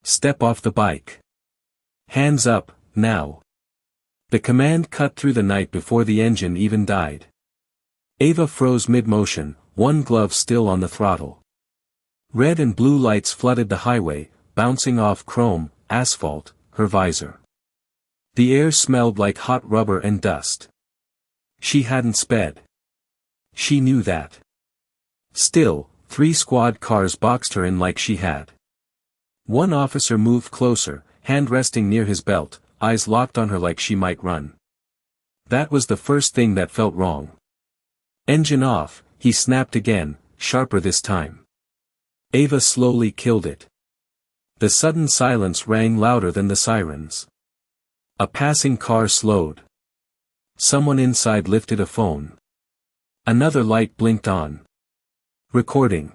Step off the bike. Hands up, now. The command cut through the night before the engine even died. Ava froze mid-motion, one glove still on the throttle. Red and blue lights flooded the highway, bouncing off chrome, asphalt, her visor. The air smelled like hot rubber and dust. She hadn't sped. She knew that. Still, 3 squad cars boxed her in like she had. One officer moved closer, hand resting near his belt, eyes locked on her like she might run. That was the first thing that felt wrong. Engine off, he snapped again, sharper this time. Ava slowly killed it. The sudden silence rang louder than the sirens. A passing car slowed. Someone inside lifted a phone. Another light blinked on. Recording.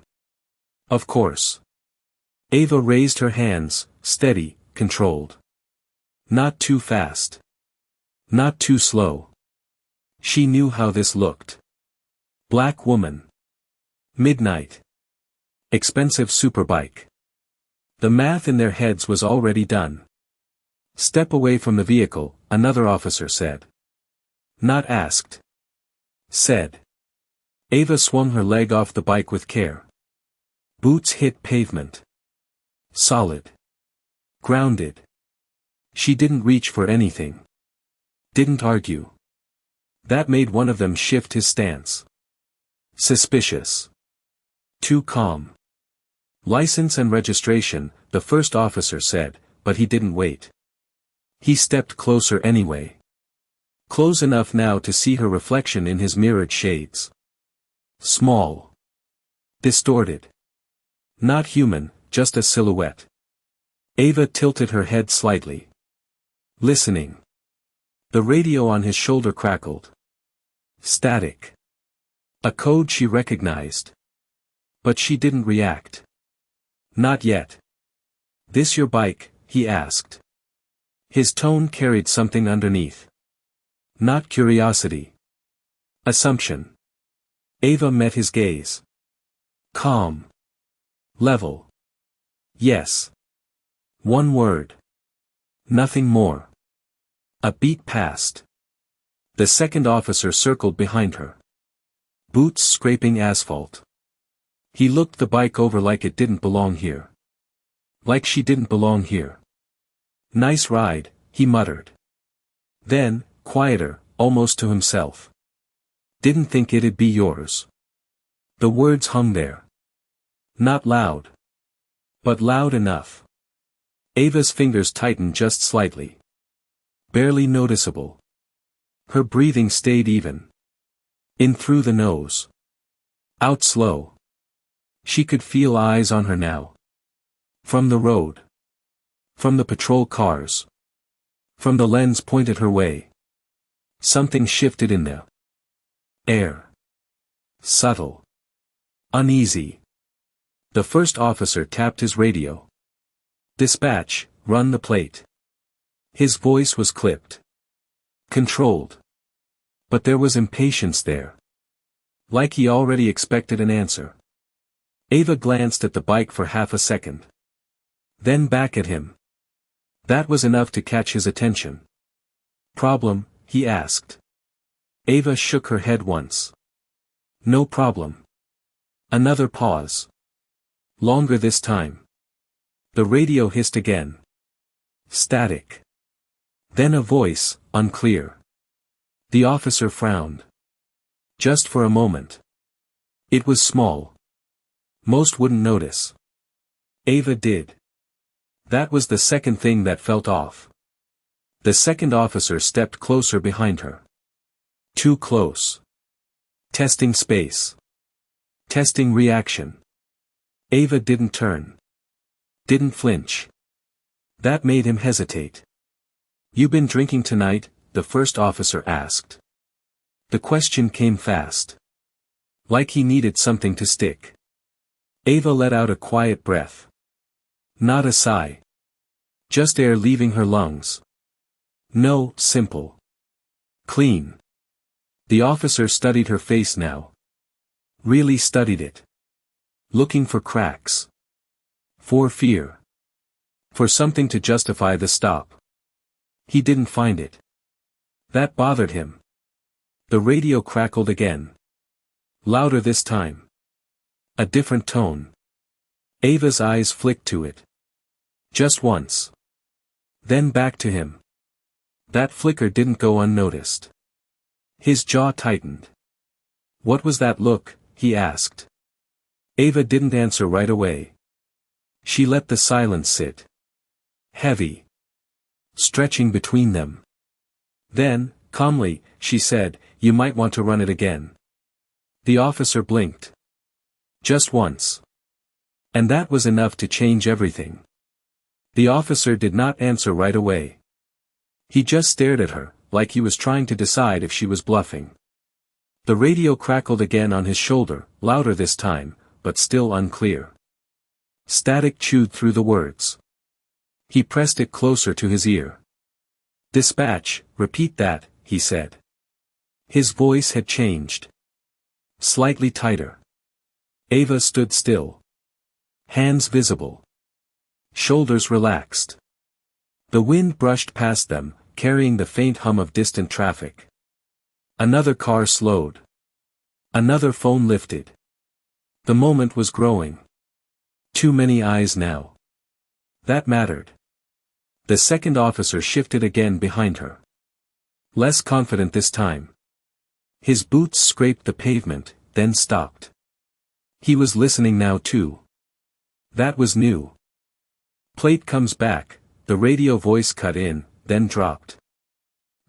Of course. Ava raised her hands, steady, controlled. Not too fast. Not too slow. She knew how this looked. Black woman. Midnight. Expensive superbike. The math in their heads was already done. Step away from the vehicle, another officer said. Not asked. Said. Ava swung her leg off the bike with care. Boots hit pavement. Solid. Grounded. She didn't reach for anything. Didn't argue. That made one of them shift his stance. Suspicious. Too calm. License and registration, the first officer said, but he didn't wait. He stepped closer anyway. Close enough now to see her reflection in his mirrored shades. Small. Distorted. Not human, just a silhouette. Ava tilted her head slightly. Listening. The radio on his shoulder crackled. Static. A code she recognized. But she didn't react. Not yet. This your bike? He asked. His tone carried something underneath. Not curiosity. Assumption. Ava met his gaze. Calm. Level. Yes. One word. Nothing more. A beat passed. The second officer circled behind her. Boots scraping asphalt. He looked the bike over like it didn't belong here. Like she didn't belong here. Nice ride, he muttered. Then, quieter, almost to himself. Didn't think it'd be yours. The words hung there. Not loud. But loud enough. Ava's fingers tightened just slightly. Barely noticeable. Her breathing stayed even. In through the nose. Out slow. She could feel eyes on her now. From the road. From the patrol cars. From the lens pointed her way. Something shifted in the air. Subtle. Uneasy. The first officer tapped his radio. Dispatch, run the plate. His voice was clipped. Controlled. But there was impatience there. Like he already expected an answer. Ava glanced at the bike for half a second. Then back at him. That was enough to catch his attention. Problem? He asked. Ava shook her head once. No problem. Another pause. Longer this time. The radio hissed again. Static. Then a voice, unclear. The officer frowned. Just for a moment. It was small. Most wouldn't notice. Ava did. That was the second thing that felt off. The second officer stepped closer behind her. Too close. Testing space. Testing reaction. Ava didn't turn. Didn't flinch. That made him hesitate. You been drinking tonight? The first officer asked. The question came fast. Like he needed something to stick. Ava let out a quiet breath. Not a sigh. Just air leaving her lungs. No, simple. Clean. The officer studied her face now. Really studied it. Looking for cracks. For fear. For something to justify the stop. He didn't find it. That bothered him. The radio crackled again. Louder this time. A different tone. Ava's eyes flicked to it. Just once. Then back to him. That flicker didn't go unnoticed. His jaw tightened. What was that look? He asked. Ava didn't answer right away. She let the silence sit. Heavy. Stretching between them. Then, calmly, she said, "You might want to run it again." The officer blinked. Just once. And that was enough to change everything. The officer did not answer right away. He just stared at her, like he was trying to decide if she was bluffing. The radio crackled again on his shoulder, louder this time, but still unclear. Static chewed through the words. He pressed it closer to his ear. "Dispatch, repeat that," he said. His voice had changed. Slightly tighter. Ava stood still. Hands visible. Shoulders relaxed. The wind brushed past them, carrying the faint hum of distant traffic. Another car slowed. Another phone lifted. The moment was growing. Too many eyes now. That mattered. The second officer shifted again behind her. Less confident this time. His boots scraped the pavement, then stopped. He was listening now too. That was new. Plate comes back, the radio voice cut in, then dropped.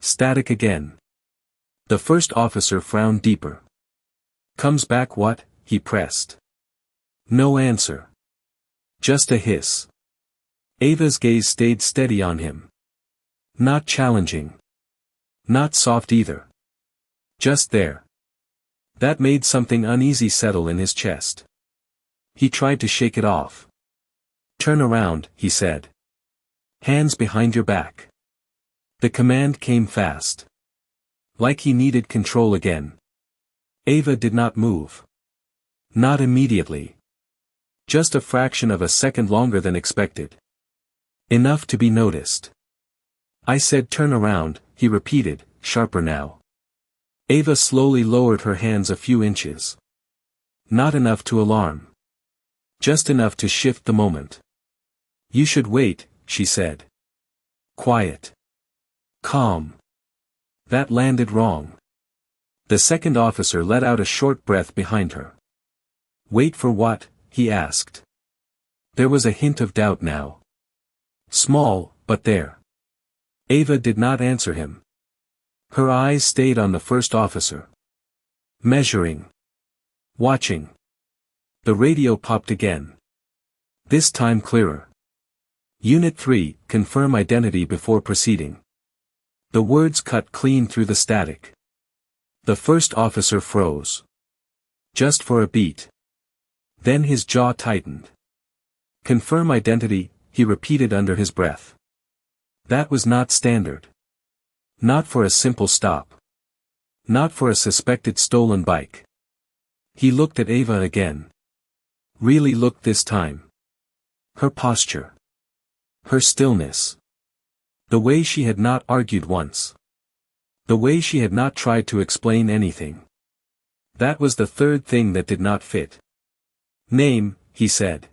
Static again. The first officer frowned deeper. "Comes back what?" he pressed. No answer. Just a hiss. Ava's gaze stayed steady on him. Not challenging. Not soft either. Just there. That made something uneasy settle in his chest. He tried to shake it off. "Turn around," he said. "Hands behind your back." The command came fast. Like he needed control again. Ava did not move. Not immediately. Just a fraction of a second longer than expected. Enough to be noticed. "I said turn around," he repeated, sharper now. Ava slowly lowered her hands a few inches. Not enough to alarm. Just enough to shift the moment. "You should wait," she said. Quiet. Calm. That landed wrong. The second officer let out a short breath behind her. "Wait for what?" he asked. There was a hint of doubt now. Small, but there. Ava did not answer him. Her eyes stayed on the first officer. Measuring. Watching. The radio popped again. This time clearer. Unit 3, confirm identity before proceeding. The words cut clean through the static. The first officer froze. Just for a beat. Then his jaw tightened. Confirm identity, he repeated under his breath. That was not standard. Not for a simple stop. Not for a suspected stolen bike. He looked at Ava again. Really looked this time. Her posture. Her stillness. The way she had not argued once. The way she had not tried to explain anything. That was the third thing that did not fit. "Name," he said.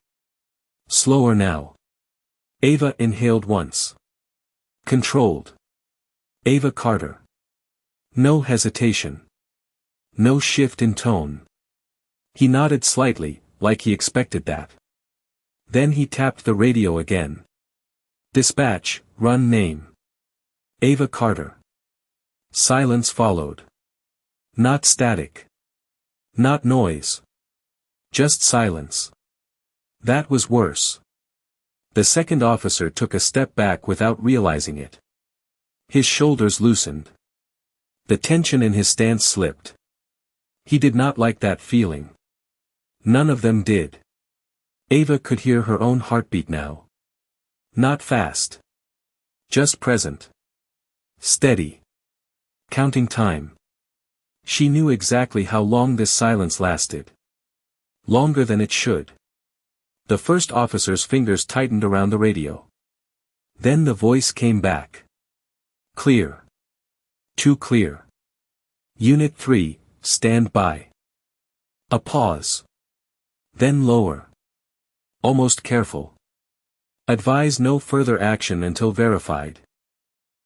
Slower now. Ava inhaled once. Controlled. Ava Carter. No hesitation. No shift in tone. He nodded slightly, like he expected that. Then he tapped the radio again. "Dispatch, run name. Ava Carter." Silence followed. Not static. Not noise. Just silence. That was worse. The second officer took a step back without realizing it. His shoulders loosened. The tension in his stance slipped. He did not like that feeling. None of them did. Ava could hear her own heartbeat now. Not fast. Just present. Steady. Counting time. She knew exactly how long this silence lasted. Longer than it should. The first officer's fingers tightened around the radio. Then the voice came back. Clear. Too clear. Unit 3, stand by. A pause. Then lower. Almost careful. Advise no further action until verified.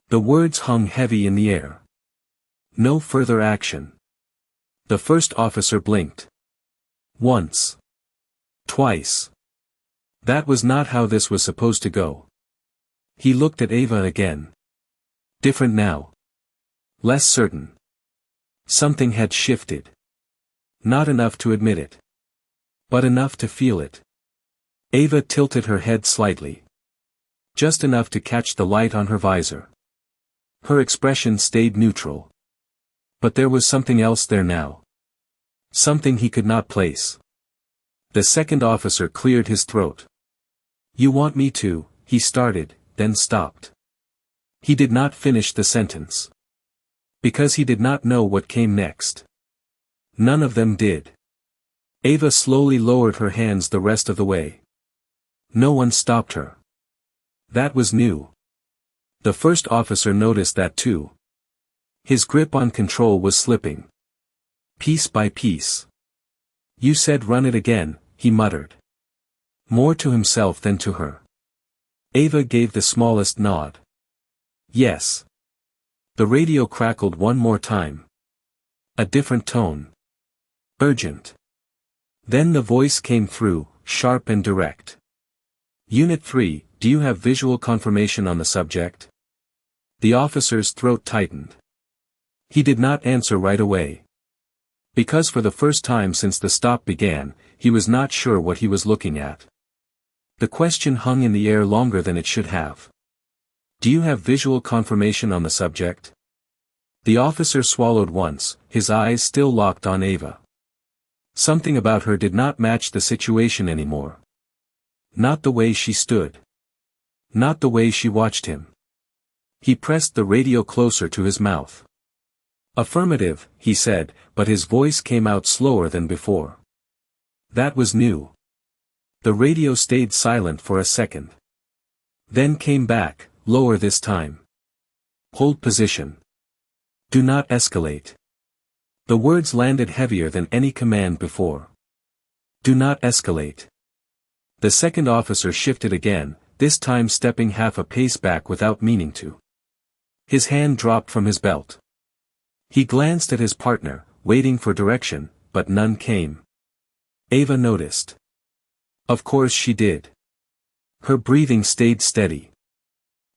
The words hung heavy in the air. No further action. The first officer blinked. Once. Twice. That was not how this was supposed to go. He looked at Ava again. Different now. Less certain. Something had shifted. Not enough to admit it. But enough to feel it. Ava tilted her head slightly. Just enough to catch the light on her visor. Her expression stayed neutral. But there was something else there now. Something he could not place. The second officer cleared his throat. You want me to, he started, then stopped. He did not finish the sentence. Because he did not know what came next. None of them did. Ava slowly lowered her hands the rest of the way. No one stopped her. That was new. The first officer noticed that too. His grip on control was slipping. Piece by piece. You said run it again, he muttered. More to himself than to her. Ava gave the smallest nod. Yes. The radio crackled one more time. A different tone. Urgent. Then the voice came through, sharp and direct. Unit 3, do you have visual confirmation on the subject? The officer's throat tightened. He did not answer right away. Because for the first time since the stop began, he was not sure what he was looking at. The question hung in the air longer than it should have. Do you have visual confirmation on the subject? The officer swallowed once, his eyes still locked on Ava. Something about her did not match the situation anymore. Not the way she stood. Not the way she watched him. He pressed the radio closer to his mouth. Affirmative, he said, but his voice came out slower than before. That was new. The radio stayed silent for a second. Then came back, lower this time. Hold position. Do not escalate. The words landed heavier than any command before. Do not escalate. The second officer shifted again, this time stepping half a pace back without meaning to. His hand dropped from his belt. He glanced at his partner, waiting for direction, but none came. Ava noticed. Of course she did. Her breathing stayed steady.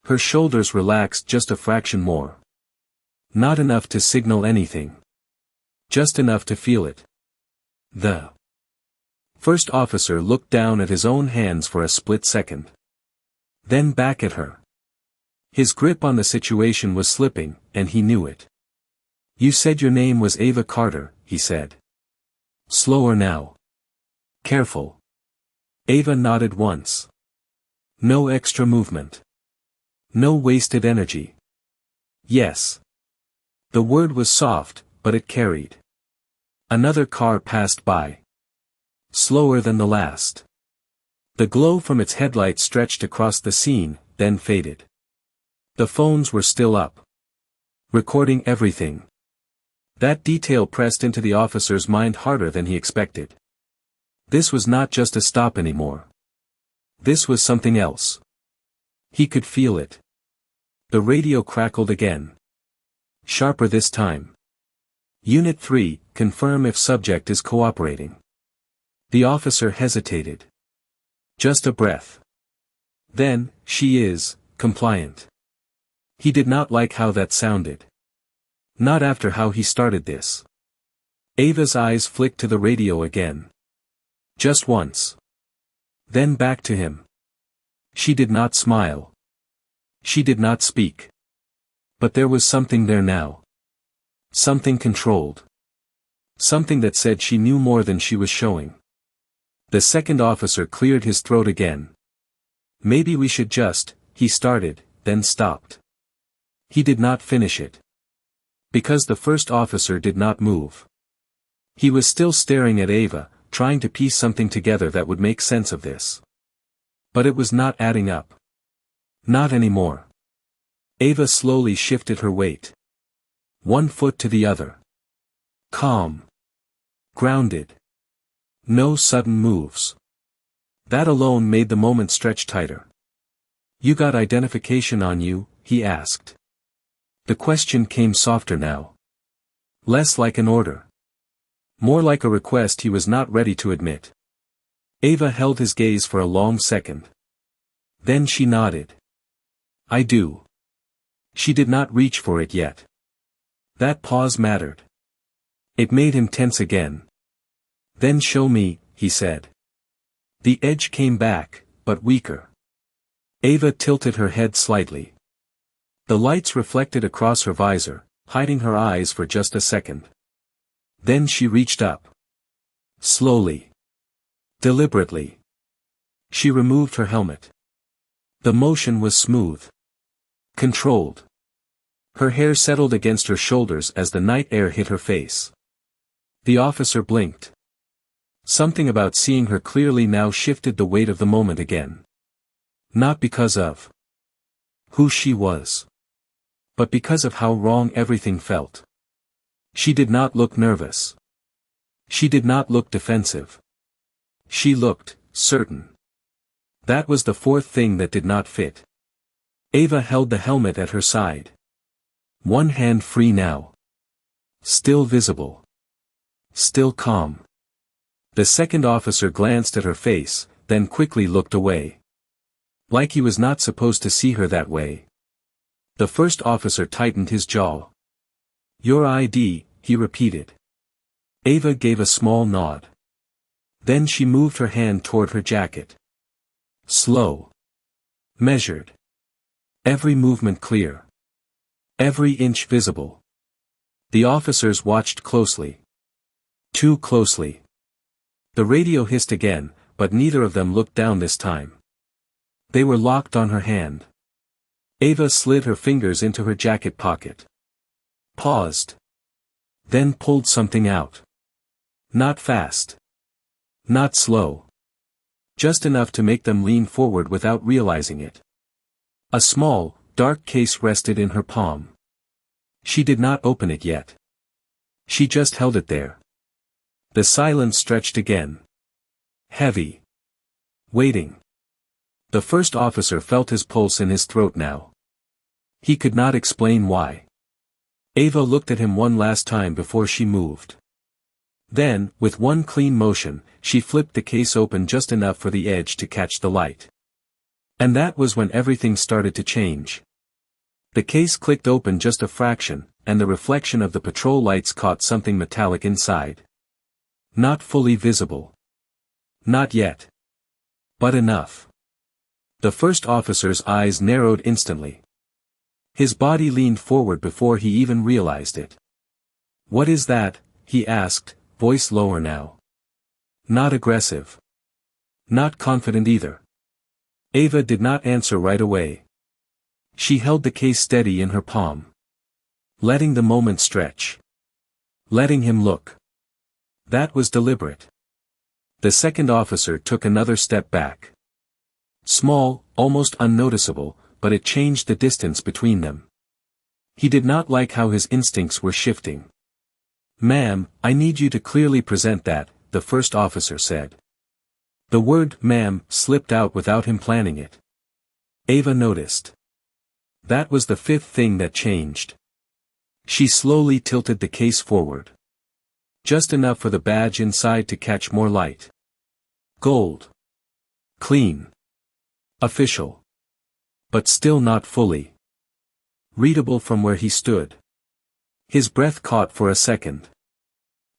Her shoulders relaxed just a fraction more. Not enough to signal anything. Just enough to feel it. The first officer looked down at his own hands for a split second. Then back at her. His grip on the situation was slipping, and he knew it. You said your name was Ava Carter, he said. Slower now. Careful. Ava nodded once. No extra movement. No wasted energy. Yes. The word was soft, but it carried. Another car passed by. Slower than the last. The glow from its headlights stretched across the scene, then faded. The phones were still up. Recording everything. That detail pressed into the officer's mind harder than he expected. This was not just a stop anymore. This was something else. He could feel it. The radio crackled again. Sharper this time. Unit 3, confirm if subject is cooperating. The officer hesitated. Just a breath. Then, she is, compliant. He did not like how that sounded. Not after how he started this. Ava's eyes flicked to the radio again. Just once. Then back to him. She did not smile. She did not speak. But there was something there now. Something controlled. Something that said she knew more than she was showing. The second officer cleared his throat again. Maybe we should just, he started, then stopped. He did not finish it. Because the first officer did not move. He was still staring at Ava, trying to piece something together that would make sense of this. But it was not adding up. Not anymore. Ava slowly shifted her weight. One foot to the other. Calm. Grounded. No sudden moves. That alone made the moment stretch tighter. "You got identification on you?" he asked. The question came softer now. Less like an order. More like a request he was not ready to admit. Ava held his gaze for a long second. Then she nodded. "I do." She did not reach for it yet. That pause mattered. It made him tense again. "Then show me," he said. The edge came back, but weaker. Ava tilted her head slightly. The lights reflected across her visor, hiding her eyes for just a second. Then she reached up. Slowly. Deliberately. She removed her helmet. The motion was smooth. Controlled. Her hair settled against her shoulders as the night air hit her face. The officer blinked. Something about seeing her clearly now shifted the weight of the moment again. Not because of who she was, but because of how wrong everything felt. She did not look nervous. She did not look defensive. She looked certain. That was the fourth thing that did not fit. Ava held the helmet at her side. One hand free now. Still visible. Still calm. The second officer glanced at her face, then quickly looked away. Like he was not supposed to see her that way. The first officer tightened his jaw. "Your ID," he repeated. Ava gave a small nod. Then she moved her hand toward her jacket. Slow. Measured. Every movement clear. Every inch visible. The officers watched closely. Too closely. The radio hissed again, but neither of them looked down this time. They were locked on her hand. Ava slid her fingers into her jacket pocket. Paused. Then pulled something out. Not fast. Not slow. Just enough to make them lean forward without realizing it. A small, dark case rested in her palm. She did not open it yet. She just held it there. The silence stretched again. Heavy. Waiting. The first officer felt his pulse in his throat now. He could not explain why. Ava looked at him one last time before she moved. Then, with one clean motion, she flipped the case open just enough for the edge to catch the light. And that was when everything started to change. The case clicked open just a fraction, and the reflection of the patrol lights caught something metallic inside. Not fully visible. Not yet. But enough. The first officer's eyes narrowed instantly. His body leaned forward before he even realized it. "What is that?" he asked, voice lower now. Not aggressive. Not confident either. Ava did not answer right away. She held the case steady in her palm. Letting the moment stretch. Letting him look. That was deliberate. The second officer took another step back. Small, almost unnoticeable, but it changed the distance between them. He did not like how his instincts were shifting. "Ma'am, I need you to clearly present that," the first officer said. The word "ma'am" slipped out without him planning it. Ava noticed. That was the fifth thing that changed. She slowly tilted the case forward. Just enough for the badge inside to catch more light. Gold. Clean. Official. But still not fully readable from where he stood. His breath caught for a second.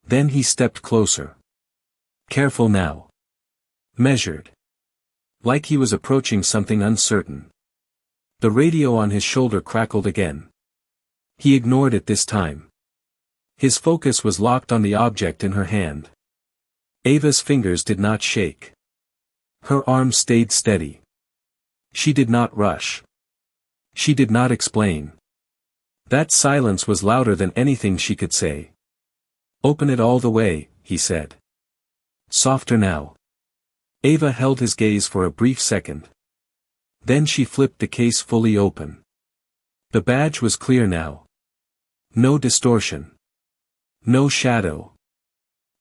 Then he stepped closer. Careful now. Measured. Like he was approaching something uncertain. The radio on his shoulder crackled again. He ignored it this time. His focus was locked on the object in her hand. Ava's fingers did not shake. Her arm stayed steady. She did not rush. She did not explain. That silence was louder than anything she could say. "Open it all the way," he said. Softer now. Ava held his gaze for a brief second. Then she flipped the case fully open. The badge was clear now. No distortion. No shadow.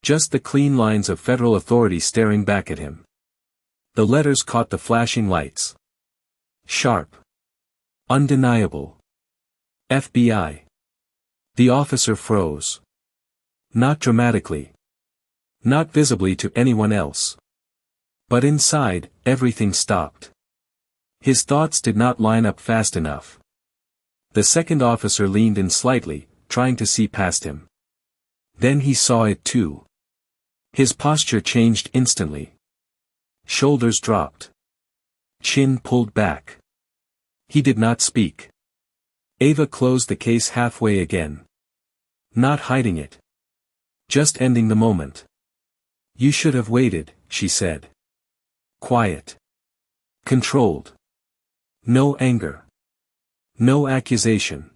Just the clean lines of federal authority staring back at him. The letters caught the flashing lights. Sharp. Undeniable. FBI. The officer froze. Not dramatically. Not visibly to anyone else. But inside, everything stopped. His thoughts did not line up fast enough. The second officer leaned in slightly, trying to see past him. Then he saw it too. His posture changed instantly. Shoulders dropped. Chin pulled back. He did not speak. Ava closed the case halfway again. Not hiding it. Just ending the moment. You should have waited, she said. Quiet. Controlled. No anger. No accusation.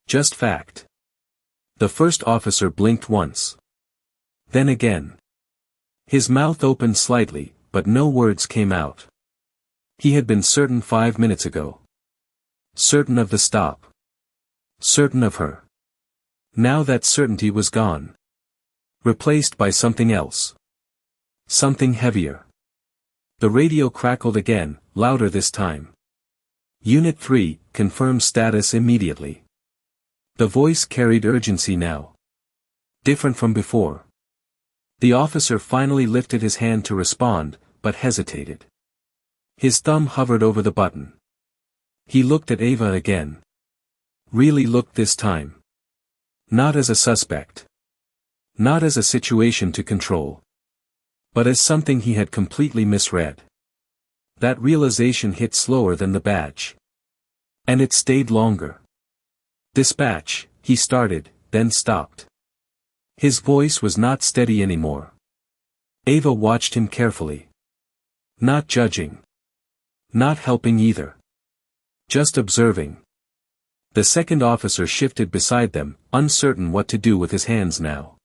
Just fact. The first officer blinked once. Then again. His mouth opened slightly, but no words came out. He had been certain 5 minutes ago. Certain of the stop. Certain of her. Now that certainty was gone. Replaced by something else. Something heavier. The radio crackled again, louder this time. Unit 3, confirm status immediately. The voice carried urgency now. Different from before. The officer finally lifted his hand to respond, but hesitated. His thumb hovered over the button. He looked at Ava again. Really looked this time. Not as a suspect. Not as a situation to control. But as something he had completely misread. That realization hit slower than the badge. And it stayed longer. Dispatch, he started, then stopped. His voice was not steady anymore. Ava watched him carefully. Not judging. Not helping either. Just observing. The second officer shifted beside them, uncertain what to do with his hands now.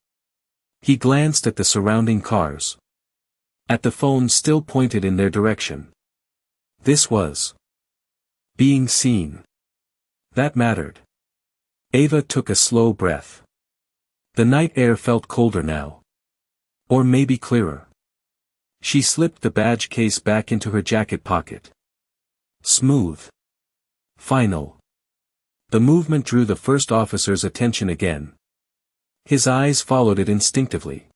He glanced at the surrounding cars. At the phone still pointed in their direction. This was being seen. That mattered. Ava took a slow breath. The night air felt colder now. Or maybe clearer. She slipped the badge case back into her jacket pocket. Smooth. Final. The movement drew the first officer's attention again. His eyes followed it instinctively.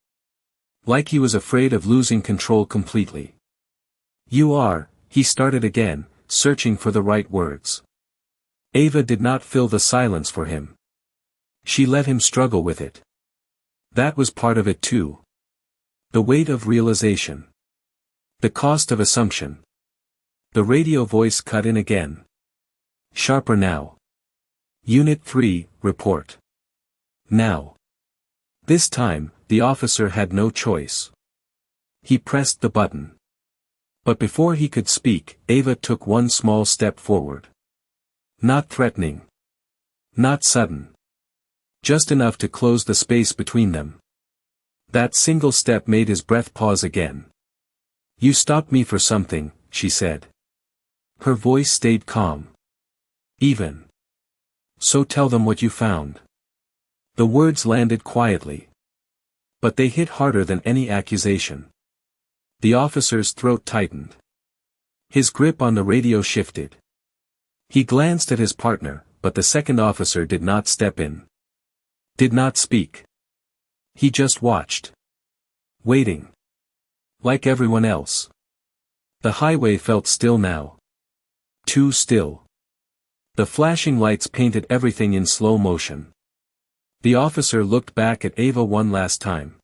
Like he was afraid of losing control completely. You are, he started again, searching for the right words. Ava did not fill the silence for him. She let him struggle with it. That was part of it too. The weight of realization. The cost of assumption. The radio voice cut in again. Sharper now. Unit 3, report. Now. This time, the officer had no choice. He pressed the button. But before he could speak, Ava took one small step forward. Not threatening. Not sudden. Just enough to close the space between them. That single step made his breath pause again. You stopped me for something, she said. Her voice stayed calm. Even. So tell them what you found. The words landed quietly. But they hit harder than any accusation. The officer's throat tightened. His grip on the radio shifted. He glanced at his partner, but the second officer did not step in. Did not speak. He just watched. Waiting. Like everyone else. The highway felt still now. Too still. The flashing lights painted everything in slow motion. The officer looked back at Ava one last time.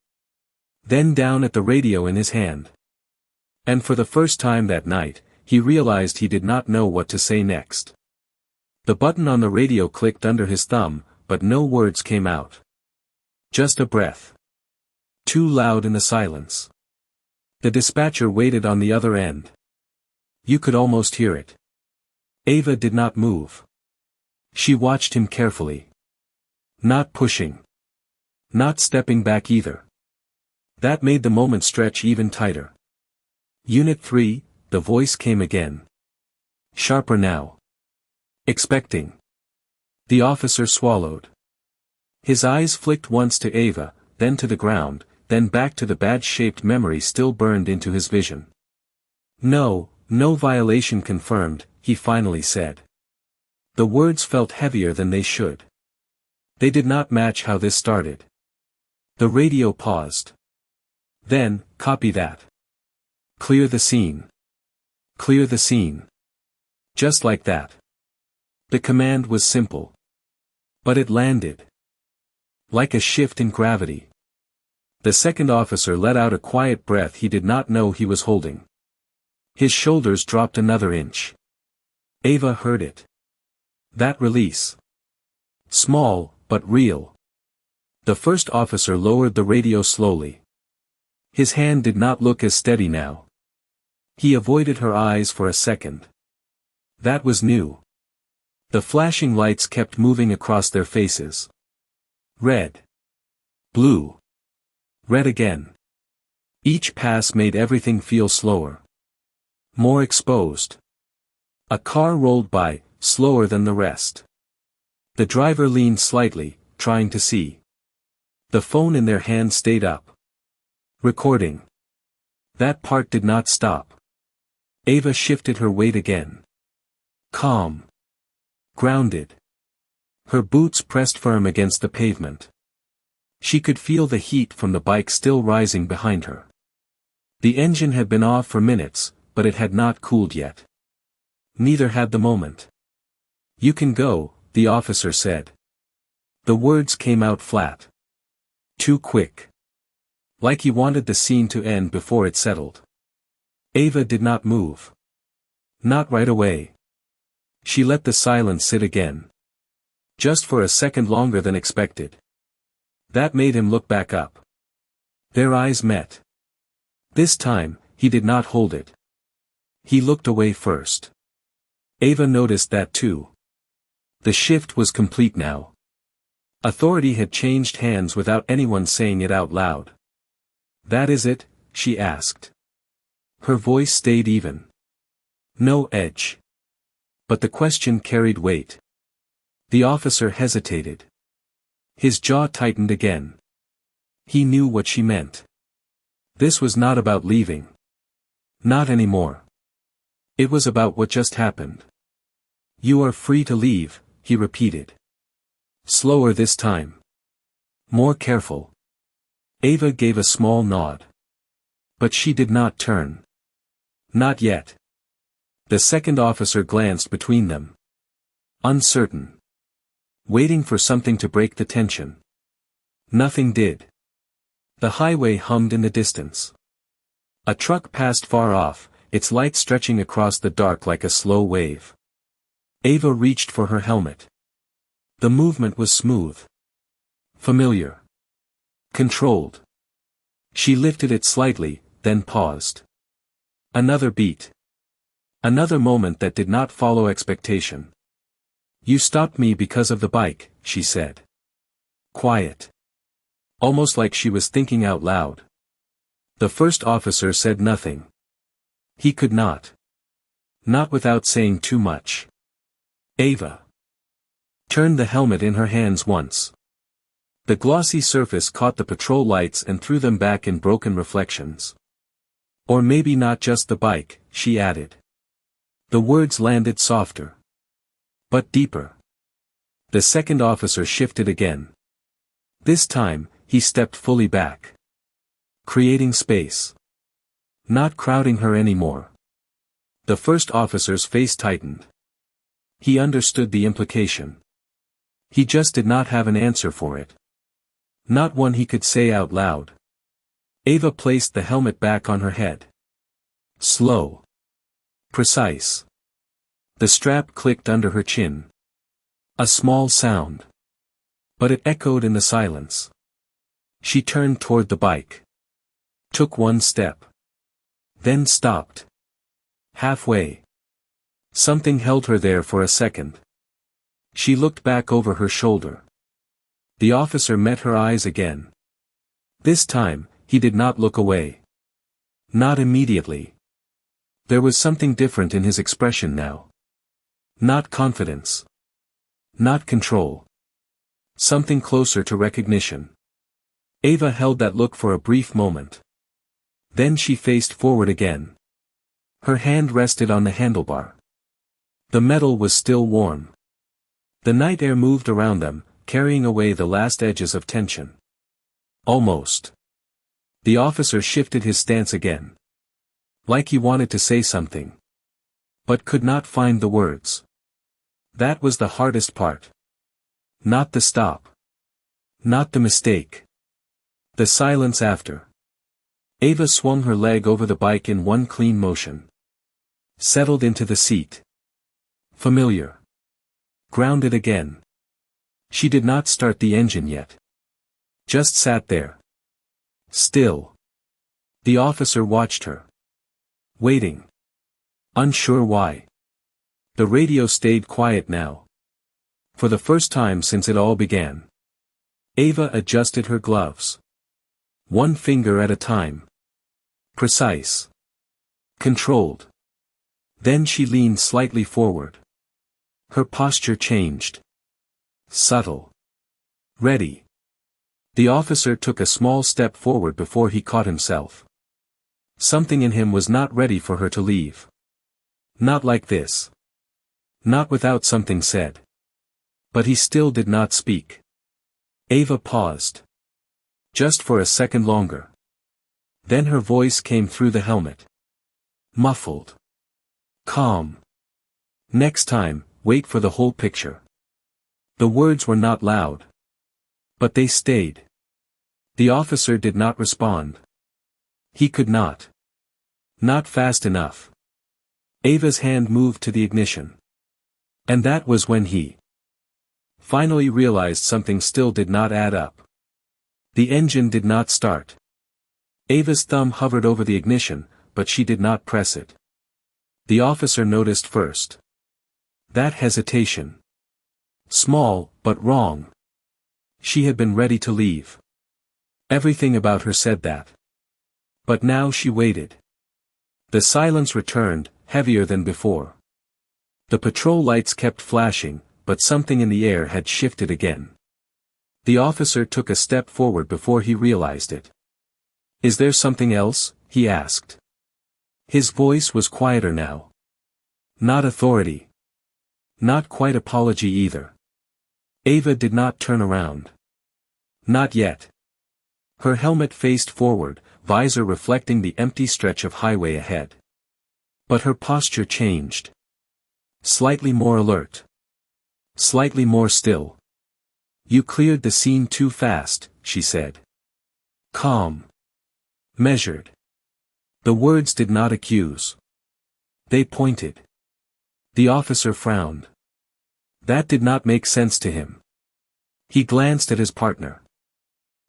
Then down at the radio in his hand. And for the first time that night, he realized he did not know what to say next. The button on the radio clicked under his thumb, but no words came out. Just a breath. Too loud in the silence. The dispatcher waited on the other end. You could almost hear it. Ava did not move. She watched him carefully. Not pushing. Not stepping back either. That made the moment stretch even tighter. Unit 3, the voice came again. Sharper now. Expecting. The officer swallowed. His eyes flicked once to Ava, then to the ground, then back to the badge-shaped memory still burned into his vision. No, no violation confirmed, he finally said. The words felt heavier than they should. They did not match how this started. The radio paused. Then, copy that. Clear the scene. Clear the scene. Just like that. The command was simple. But it landed. Like a shift in gravity. The second officer let out a quiet breath he did not know he was holding. His shoulders dropped another inch. Ava heard it. That release. Small, but real. The first officer lowered the radio slowly. His hand did not look as steady now. He avoided her eyes for a second. That was new. The flashing lights kept moving across their faces. Red. Blue. Red again. Each pass made everything feel slower. More exposed. A car rolled by, slower than the rest. The driver leaned slightly, trying to see. The phone in their hand stayed up. Recording. That part did not stop. Ava shifted her weight again. Calm. Grounded. Her boots pressed firm against the pavement. She could feel the heat from the bike still rising behind her. The engine had been off for minutes, but it had not cooled yet. Neither had the moment. You can go, the officer said. The words came out flat. Too quick. Like he wanted the scene to end before it settled. Ava did not move. Not right away. She let the silence sit again. Just for a second longer than expected. That made him look back up. Their eyes met. This time, he did not hold it. He looked away first. Ava noticed that too. The shift was complete now. Authority had changed hands without anyone saying it out loud. That is it? She asked. Her voice stayed even. No edge. But the question carried weight. The officer hesitated. His jaw tightened again. He knew what she meant. This was not about leaving. Not anymore. It was about what just happened. You are free to leave, he repeated. Slower this time. More careful. Ava gave a small nod. But she did not turn. Not yet. The second officer glanced between them. Uncertain. Waiting for something to break the tension. Nothing did. The highway hummed in the distance. A truck passed far off, its light stretching across the dark like a slow wave. Ava reached for her helmet. The movement was smooth. Familiar. Controlled. She lifted it slightly, then paused. Another beat. Another moment that did not follow expectation. You stopped me because of the bike, she said. Quiet. Almost like she was thinking out loud. The first officer said nothing. He could not. Not without saying too much. Ava turned the helmet in her hands once. The glossy surface caught the patrol lights and threw them back in broken reflections. Or maybe not just the bike, she added. The words landed softer. But deeper. The second officer shifted again. This time, he stepped fully back. Creating space. Not crowding her anymore. The first officer's face tightened. He understood the implication. He just did not have an answer for it. Not one he could say out loud. Ava placed the helmet back on her head. Slow. Precise. The strap clicked under her chin. A small sound. But it echoed in the silence. She turned toward the bike. Took one step. Then stopped. Halfway. Something held her there for a second. She looked back over her shoulder. The officer met her eyes again. This time, he did not look away. Not immediately. There was something different in his expression now. Not confidence. Not control. Something closer to recognition. Ava held that look for a brief moment. Then she faced forward again. Her hand rested on the handlebar. The metal was still warm. The night air moved around them, carrying away the last edges of tension. Almost. The officer shifted his stance again. Like he wanted to say something. But could not find the words. That was the hardest part. Not the stop. Not the mistake. The silence after. Ava swung her leg over the bike in one clean motion. Settled into the seat. Familiar. Grounded again. She did not start the engine yet. Just sat there. Still. The officer watched her. Waiting. Unsure why. The radio stayed quiet now. For the first time since it all began. Ava adjusted her gloves. One finger at a time. Precise. Controlled. Then she leaned slightly forward. Her posture changed. Subtle. Ready. The officer took a small step forward before he caught himself. Something in him was not ready for her to leave. Not like this. Not without something said. But he still did not speak. Ava paused. Just for a second longer. Then her voice came through the helmet. Muffled. Calm. Next time, wait for the whole picture. The words were not loud. But they stayed. The officer did not respond. He could not. Not fast enough. Ava's hand moved to the ignition. And that was when he finally realized something still did not add up. The engine did not start. Ava's thumb hovered over the ignition, but she did not press it. The officer noticed first. That hesitation. Small, but wrong. She had been ready to leave. Everything about her said that. But now she waited. The silence returned, heavier than before. The patrol lights kept flashing, but something in the air had shifted again. The officer took a step forward before he realized it. Is there something else? He asked. His voice was quieter now. Not authority. Not quite apology either. Ava did not turn around. Not yet. Her helmet faced forward, visor reflecting the empty stretch of highway ahead. But her posture changed. Slightly more alert. Slightly more still. You cleared the scene too fast, she said. Calm. Measured. The words did not accuse. They pointed. The officer frowned. That did not make sense to him. He glanced at his partner.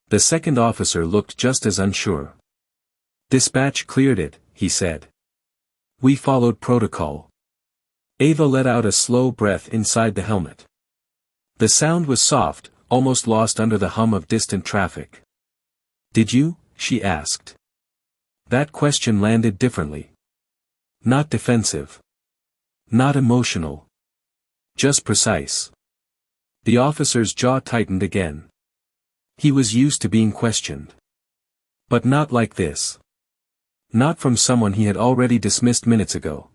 The second officer looked just as unsure. Dispatch cleared it, he said. We followed protocol. Ava let out a slow breath inside the helmet. The sound was soft, almost lost under the hum of distant traffic. Did you? She asked. That question landed differently. Not defensive. Not emotional. Just precise. The officer's jaw tightened again. He was used to being questioned. But not like this. Not from someone he had already dismissed minutes ago.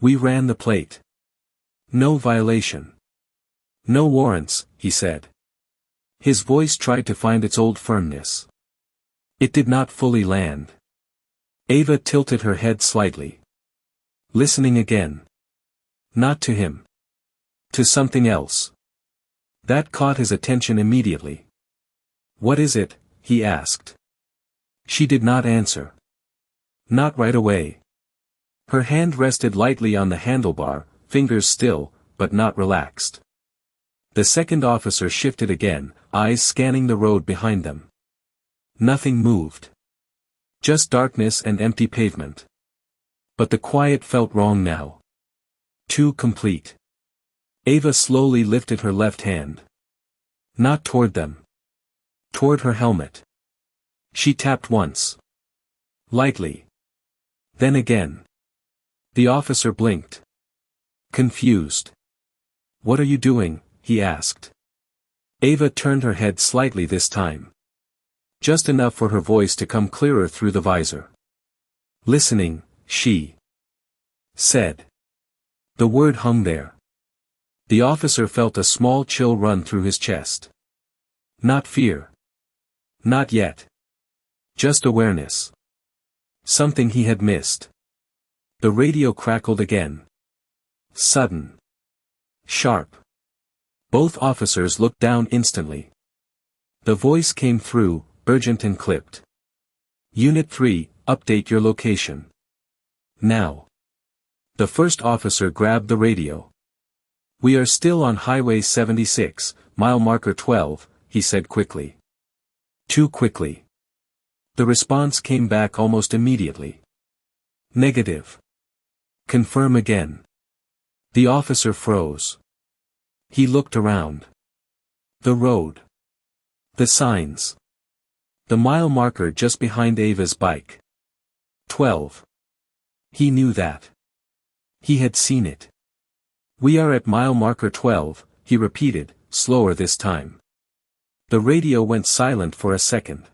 We ran the plate. No violation. No warrants, he said. His voice tried to find its old firmness. It did not fully land. Ava tilted her head slightly. Listening again. Not to him. To something else. That caught his attention immediately. What is it? He asked. She did not answer. Not right away. Her hand rested lightly on the handlebar, fingers still, but not relaxed. The second officer shifted again, eyes scanning the road behind them. Nothing moved. Just darkness and empty pavement. But the quiet felt wrong now. Too complete. Ava slowly lifted her left hand. Not toward them. Toward her helmet. She tapped once. Lightly. Then again. The officer blinked. Confused. "What are you doing?" he asked. Ava turned her head slightly this time. Just enough for her voice to come clearer through the visor. "Listening," she said. The word hung there. The officer felt a small chill run through his chest. Not fear. Not yet. Just awareness. Something he had missed. The radio crackled again. Sudden. Sharp. Both officers looked down instantly. The voice came through, urgent and clipped. "Unit 3, update your location. Now." The first officer grabbed the radio. "We are still on Highway 76, mile marker 12, he said quickly. Too quickly. The response came back almost immediately. "Negative." "Confirm again." The officer froze. He looked around. The road. The signs. The mile marker just behind Ava's bike. 12. He knew that. He had seen it. "We are at mile marker 12, he repeated, slower this time. The radio went silent for a second.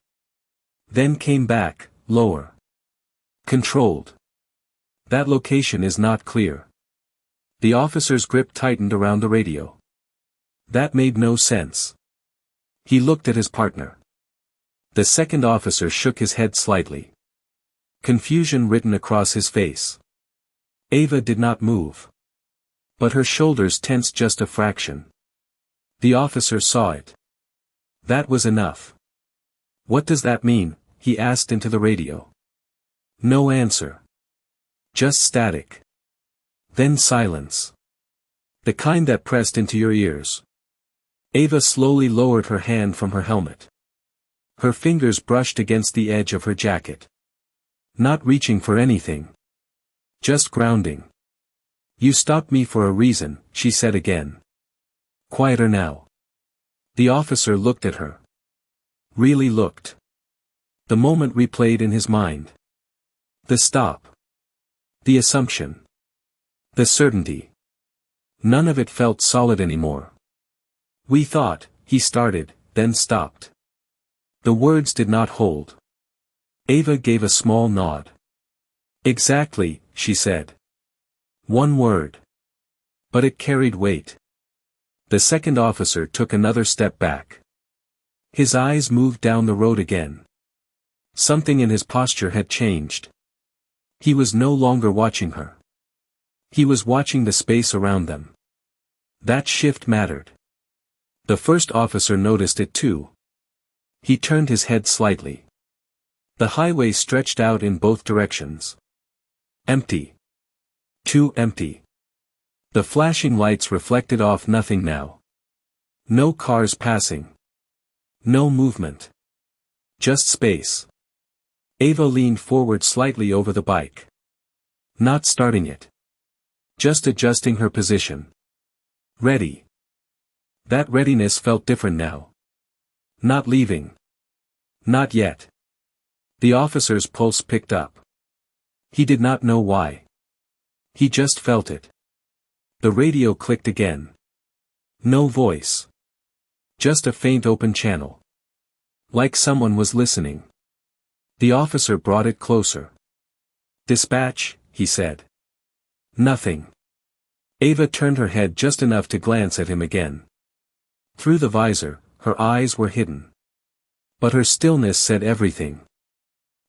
Then came back, lower. "Controlled. That location is not clear." The officer's grip tightened around the radio. That made no sense. He looked at his partner. The second officer shook his head slightly. Confusion written across his face. Ava did not move. But her shoulders tensed just a fraction. The officer saw it. That was enough. "What does that mean?" he asked into the radio. No answer. Just static. Then silence. The kind that pressed into your ears. Ava slowly lowered her hand from her helmet. Her fingers brushed against the edge of her jacket. Not reaching for anything. Just grounding. "You stopped me for a reason," she said again. Quieter now. The officer looked at her. Really looked. The moment replayed in his mind. The stop. The assumption. The certainty. None of it felt solid anymore. "We thought," he started, then stopped. The words did not hold. Ava gave a small nod. "Exactly," she said. One word. But it carried weight. The second officer took another step back. His eyes moved down the road again. Something in his posture had changed. He was no longer watching her. He was watching the space around them. That shift mattered. The first officer noticed it too. He turned his head slightly. The highway stretched out in both directions. Empty. Too empty. The flashing lights reflected off nothing now. No cars passing. No movement. Just space. Ava leaned forward slightly over the bike. Not starting it. Just adjusting her position. Ready. That readiness felt different now. Not leaving. Not yet. The officer's pulse picked up. He did not know why. He just felt it. The radio clicked again. No voice. Just a faint open channel. Like someone was listening. The officer brought it closer. "Dispatch," he said. Nothing. Ava turned her head just enough to glance at him again. Through the visor, her eyes were hidden. But her stillness said everything.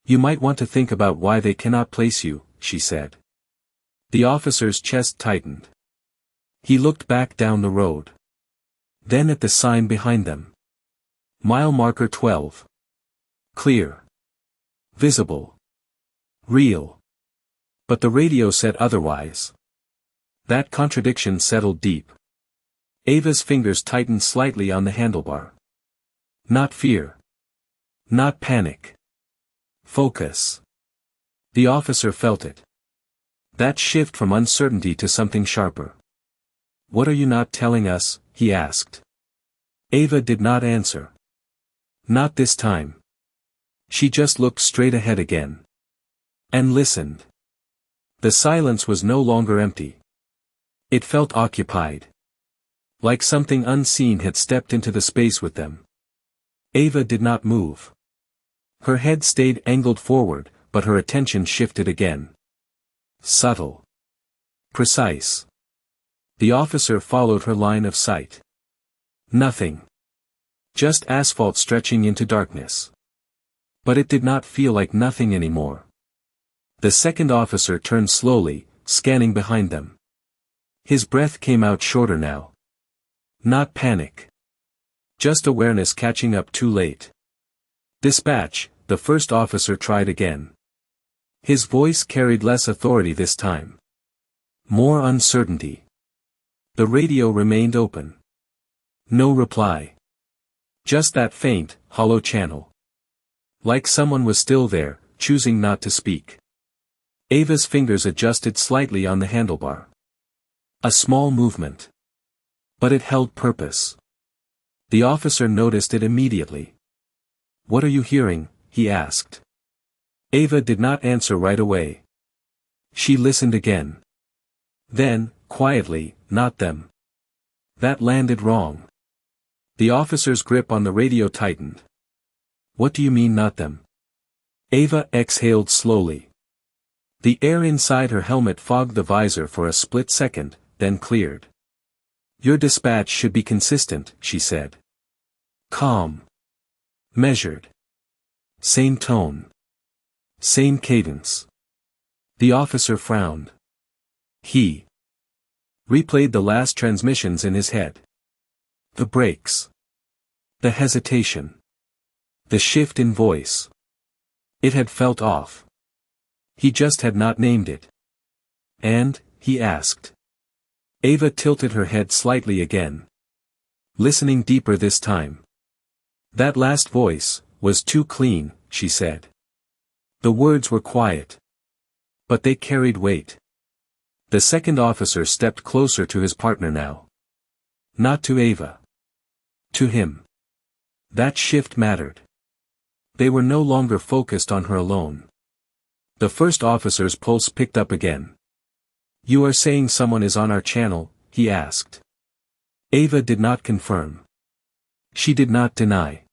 "You might want to think about why they cannot place you," she said. The officer's chest tightened. He looked back down the road. Then at the sign behind them. Mile marker 12. Clear. Visible. Real. But the radio said otherwise. That contradiction settled deep. Ava's fingers tightened slightly on the handlebar. Not fear. Not panic. Focus. The officer felt it. That shift from uncertainty to something sharper. "What are you not telling us?" he asked. Ava did not answer. Not this time. She just looked straight ahead again. And listened. The silence was no longer empty. It felt occupied. Like something unseen had stepped into the space with them. Ava did not move. Her head stayed angled forward, but her attention shifted again. Subtle. Precise. The officer followed her line of sight. Nothing. Just asphalt stretching into darkness. But it did not feel like nothing anymore. The second officer turned slowly, scanning behind them. His breath came out shorter now. Not panic. Just awareness catching up too late. Dispatch, the first officer tried again. His voice carried less authority this time. More uncertainty. The radio remained open. No reply. Just that faint, hollow channel. Like someone was still there, choosing not to speak. Ava's fingers adjusted slightly on the handlebar. A small movement. But it held purpose. The officer noticed it immediately. "What are you hearing?" he asked. Ava did not answer right away. She listened again. Then, quietly, "Not them." That landed wrong. The officer's grip on the radio tightened. "What do you mean not them?" Ava exhaled slowly. The air inside her helmet fogged the visor for a split second, then cleared. "Your dispatch should be consistent," she said. Calm. Measured. Same tone. Same cadence. The officer frowned. He replayed the last transmissions in his head. The brakes. The hesitation. The shift in voice. It had felt off. He just had not named it. "And?" he asked. Ava tilted her head slightly again. Listening deeper this time. "That last voice was too clean," she said. The words were quiet. But they carried weight. The second officer stepped closer to his partner now. Not to Ava. To him. That shift mattered. They were no longer focused on her alone. The first officer's pulse picked up again. "You are saying someone is on our channel?" he asked. Ava did not confirm. She did not deny.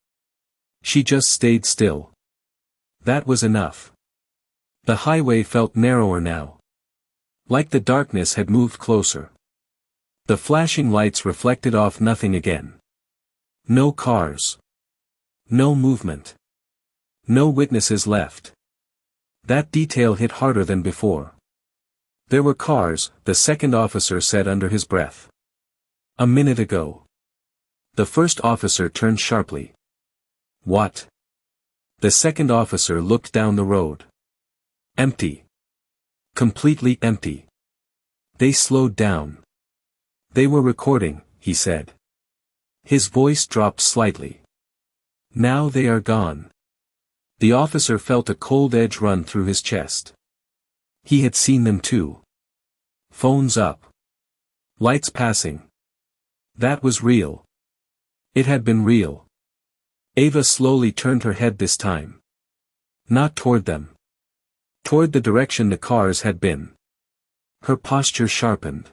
She just stayed still. That was enough. The highway felt narrower now. Like the darkness had moved closer. The flashing lights reflected off nothing again. No cars. No movement. No witnesses left. That detail hit harder than before. "There were cars," the second officer said under his breath. "A minute ago." The first officer turned sharply. "What?" The second officer looked down the road. Empty. Completely empty. They slowed down. "They were recording," he said. His voice dropped slightly. "Now they are gone." The officer felt a cold edge run through his chest. He had seen them too. Phones up. Lights passing. That was real. It had been real. Ava slowly turned her head this time. Not toward them. Toward the direction the cars had been. Her posture sharpened.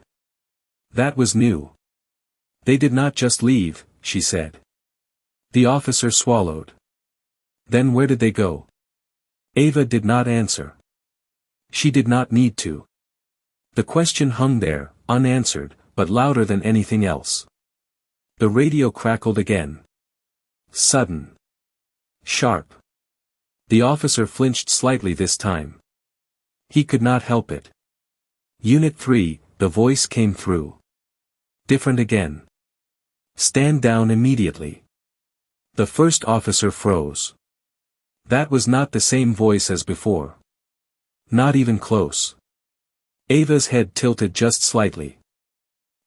That was new. "They did not just leave," she said. The officer swallowed. "Then where did they go?" Ava did not answer. She did not need to. The question hung there, unanswered, but louder than anything else. The radio crackled again. Sudden. Sharp. The officer flinched slightly this time. He could not help it. "Unit 3, the voice came through. Different again. Stand down immediately." The first officer froze. That was not the same voice as before. Not even close. Ava's head tilted just slightly.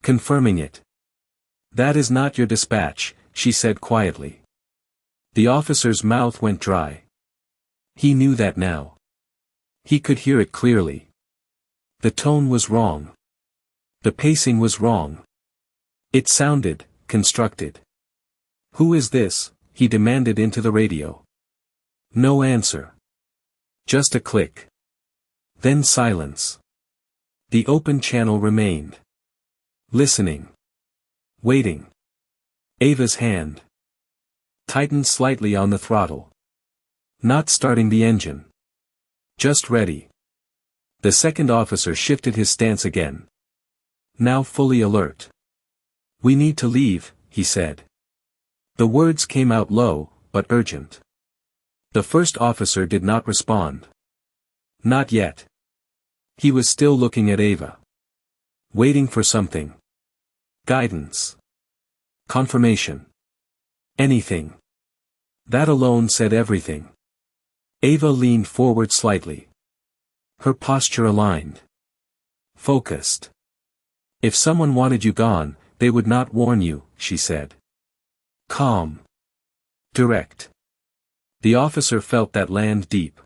Confirming it. "That is not your dispatch," she said quietly. The officer's mouth went dry. He knew that now. He could hear it clearly. The tone was wrong. The pacing was wrong. It sounded constructed. "Who is this?" he demanded into the radio. No answer. Just a click. Then silence. The open channel remained. Listening. Waiting. Ava's hand tightened slightly on the throttle. Not starting the engine. Just ready. The second officer shifted his stance again. Now fully alert. "We need to leave," he said. The words came out low, but urgent. The first officer did not respond. Not yet. He was still looking at Ava. Waiting for something. Guidance. Confirmation. Anything. That alone said everything. Ava leaned forward slightly. Her posture aligned. Focused. "If someone wanted you gone, they would not warn you," she said. Calm. Direct. The officer felt that land deep.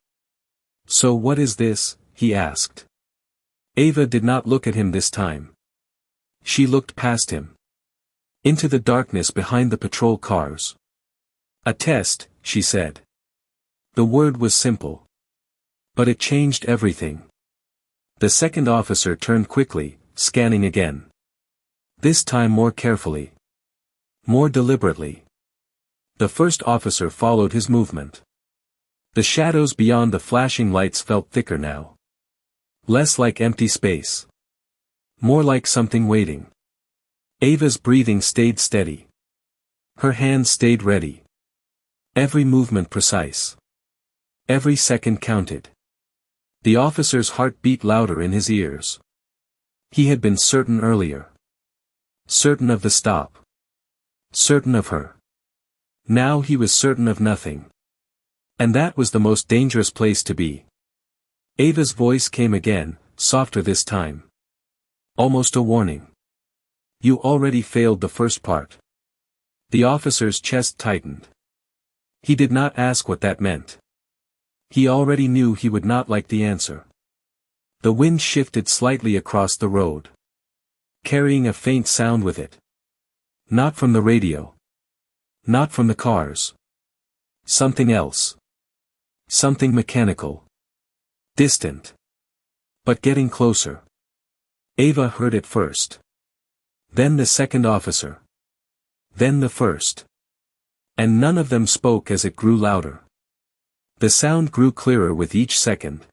"So what is this?" he asked. Ava did not look at him this time. She looked past him. Into the darkness behind the patrol cars. "A test," she said. The word was simple. But it changed everything. The second officer turned quickly, scanning again. This time more carefully. More deliberately. The first officer followed his movement. The shadows beyond the flashing lights felt thicker now. Less like empty space. More like something waiting. Ava's breathing stayed steady. Her hands stayed ready. Every movement precise. Every second counted. The officer's heart beat louder in his ears. He had been certain earlier. Certain of the stop. Certain of her. Now he was certain of nothing. And that was the most dangerous place to be. Ava's voice came again, softer this time. Almost a warning. "You already failed the first part." The officer's chest tightened. He did not ask what that meant. He already knew he would not like the answer. The wind shifted slightly across the road. Carrying a faint sound with it. Not from the radio. Not from the cars. Something else. Something mechanical. Distant. But getting closer. Ava heard it first. Then the second officer. Then the first. And none of them spoke as it grew louder. The sound grew clearer with each second.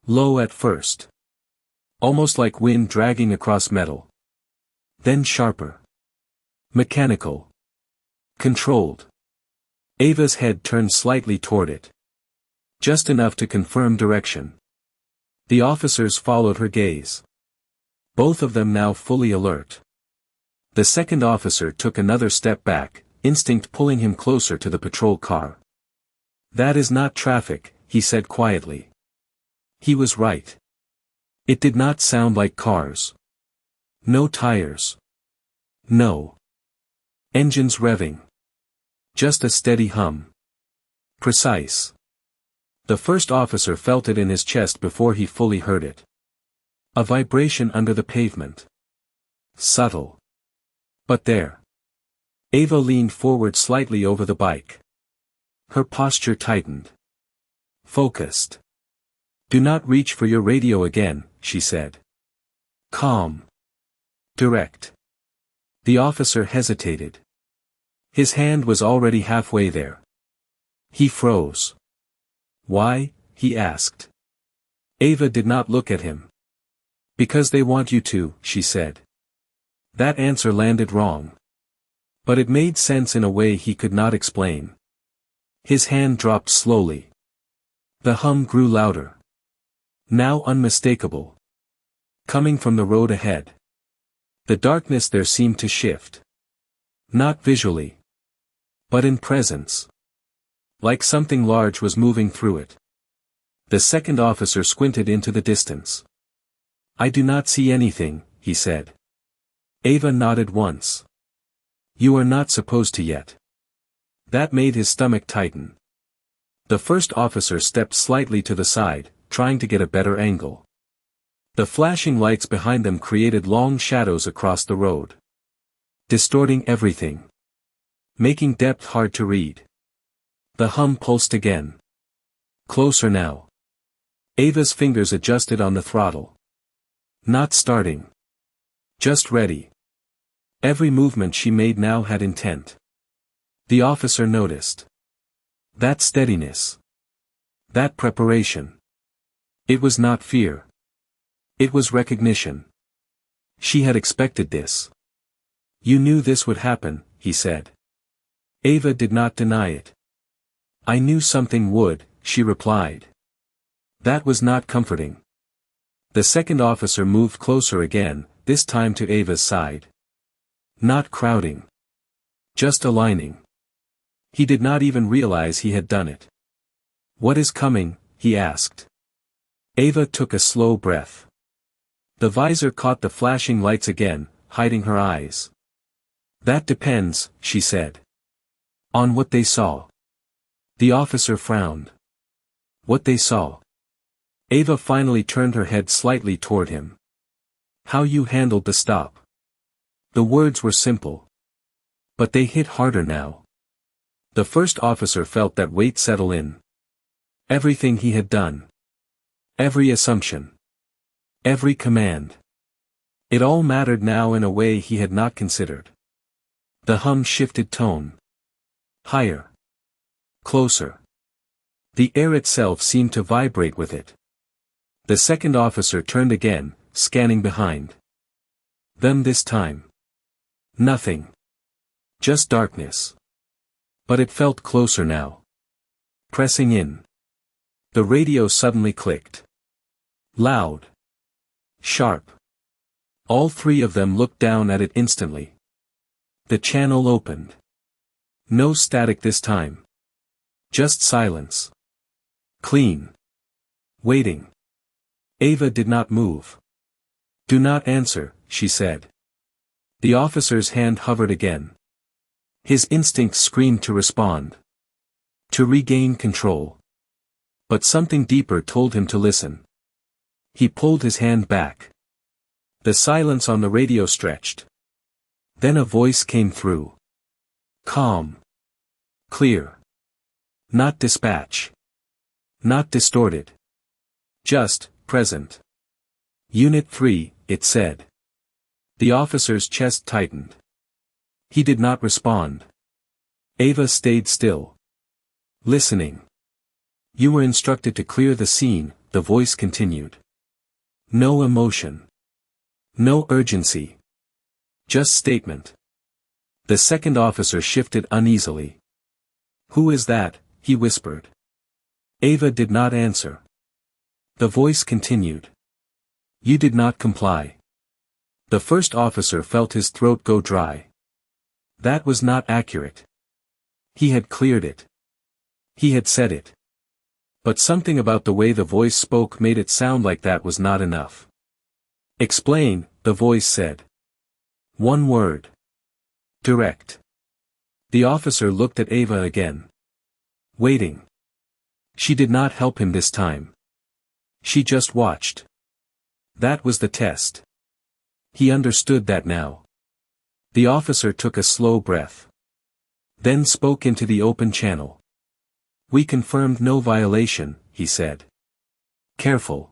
Low at first. Almost like wind dragging across metal. Then sharper. Mechanical. Controlled. Ava's head turned slightly toward it. Just enough to confirm direction. The officers followed her gaze. Both of them now fully alert. The second officer took another step back, instinct pulling him closer to the patrol car. "That is not traffic," he said quietly. He was right. It did not sound like cars. No tires. No engines revving. Just a steady hum. Precise. The first officer felt it in his chest before he fully heard it. A vibration under the pavement. Subtle. But there. Ava leaned forward slightly over the bike. Her posture tightened. Focused. "Do not reach for your radio again," she said. Calm. Direct. The officer hesitated. His hand was already halfway there. He froze. "Why?" he asked. Ava did not look at him. "Because they want you to," she said. That answer landed wrong. But it made sense in a way he could not explain. His hand dropped slowly. The hum grew louder. Now unmistakable. Coming from the road ahead. The darkness there seemed to shift. Not visually. But in presence. Like something large was moving through it. The second officer squinted into the distance. "I do not see anything," he said. Ava nodded once. "You are not supposed to yet." That made his stomach tighten. The first officer stepped slightly to the side, trying to get a better angle. The flashing lights behind them created long shadows across the road. Distorting everything. Making depth hard to read. The hum pulsed again. Closer now. Ava's fingers adjusted on the throttle. Not starting. Just ready. Every movement she made now had intent. The officer noticed. That steadiness. That preparation. It was not fear. It was recognition. She had expected this. You knew this would happen, he said. Ava did not deny it. I knew something would, she replied. That was not comforting. The second officer moved closer again, this time to Ava's side. Not crowding. Just aligning. He did not even realize he had done it. What is coming? He asked. Ava took a slow breath. The visor caught the flashing lights again, hiding her eyes. That depends, she said. On what they saw. The officer frowned. What they saw. Ava finally turned her head slightly toward him. How you handled the stop. The words were simple. But they hit harder now. The first officer felt that weight settle in. Everything he had done. Every assumption. Every command. It all mattered now in a way he had not considered. The hum shifted tone. Higher. Closer. The air itself seemed to vibrate with it. The second officer turned again, scanning behind. Them this time. Nothing. Just darkness. But it felt closer now. Pressing in. The radio suddenly clicked. Loud. Sharp. All three of them looked down at it instantly. The channel opened. No static this time. Just silence. Clean. Waiting. Ava did not move. Do not answer, she said. The officer's hand hovered again. His instincts screamed to respond. To regain control. But something deeper told him to listen. He pulled his hand back. The silence on the radio stretched. Then a voice came through. Calm. Clear. Not dispatch. Not distorted. Just, present. Unit 3, it said. The officer's chest tightened. He did not respond. Ava stayed still. Listening. You were instructed to clear the scene, the voice continued. No emotion. No urgency. Just statement. The second officer shifted uneasily. Who is that? He whispered. Ava did not answer. The voice continued. You did not comply. The first officer felt his throat go dry. That was not accurate. He had cleared it. He had said it. But something about the way the voice spoke made it sound like that was not enough. Explain, the voice said. One word. Direct. The officer looked at Ava again. Waiting. She did not help him this time. She just watched. That was the test. He understood that now. The officer took a slow breath. Then spoke into the open channel. We confirmed no violation, he said. Careful.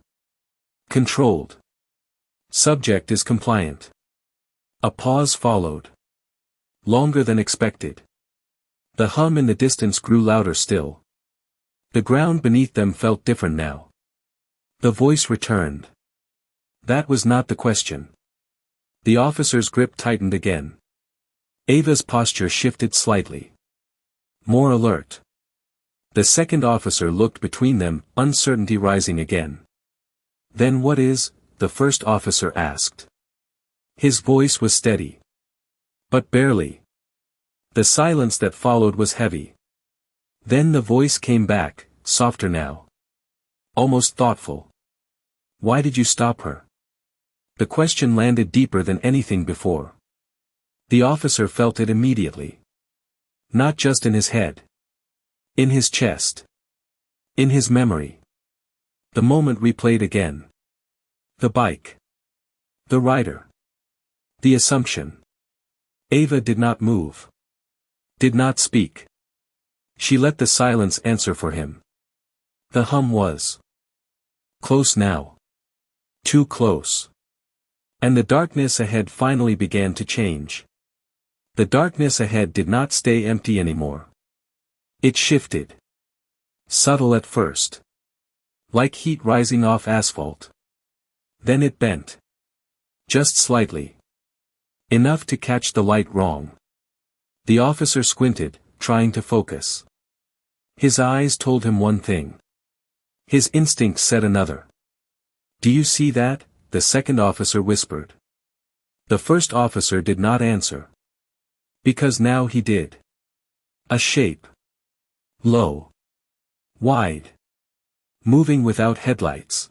Controlled. Subject is compliant. A pause followed. Longer than expected. The hum in the distance grew louder still. The ground beneath them felt different now. The voice returned. That was not the question. The officer's grip tightened again. Ava's posture shifted slightly. More alert. The second officer looked between them, uncertainty rising again. Then what is? The first officer asked. His voice was steady. But barely. The silence that followed was heavy. Then the voice came back, softer now. Almost thoughtful. Why did you stop her? The question landed deeper than anything before. The officer felt it immediately. Not just in his head. In his chest. In his memory. The moment replayed again. The bike. The rider. The assumption. Ava did not move. Did not speak. She let the silence answer for him. The hum was close now. Too close. And the darkness ahead finally began to change. The darkness ahead did not stay empty anymore. It shifted. Subtle at first. Like heat rising off asphalt. Then it bent. Just slightly. Enough to catch the light wrong. The officer squinted, trying to focus. His eyes told him one thing. His instincts said another. "Do you see that?" the second officer whispered. The first officer did not answer. Because now he did. A shape. Low. Wide. Moving without headlights.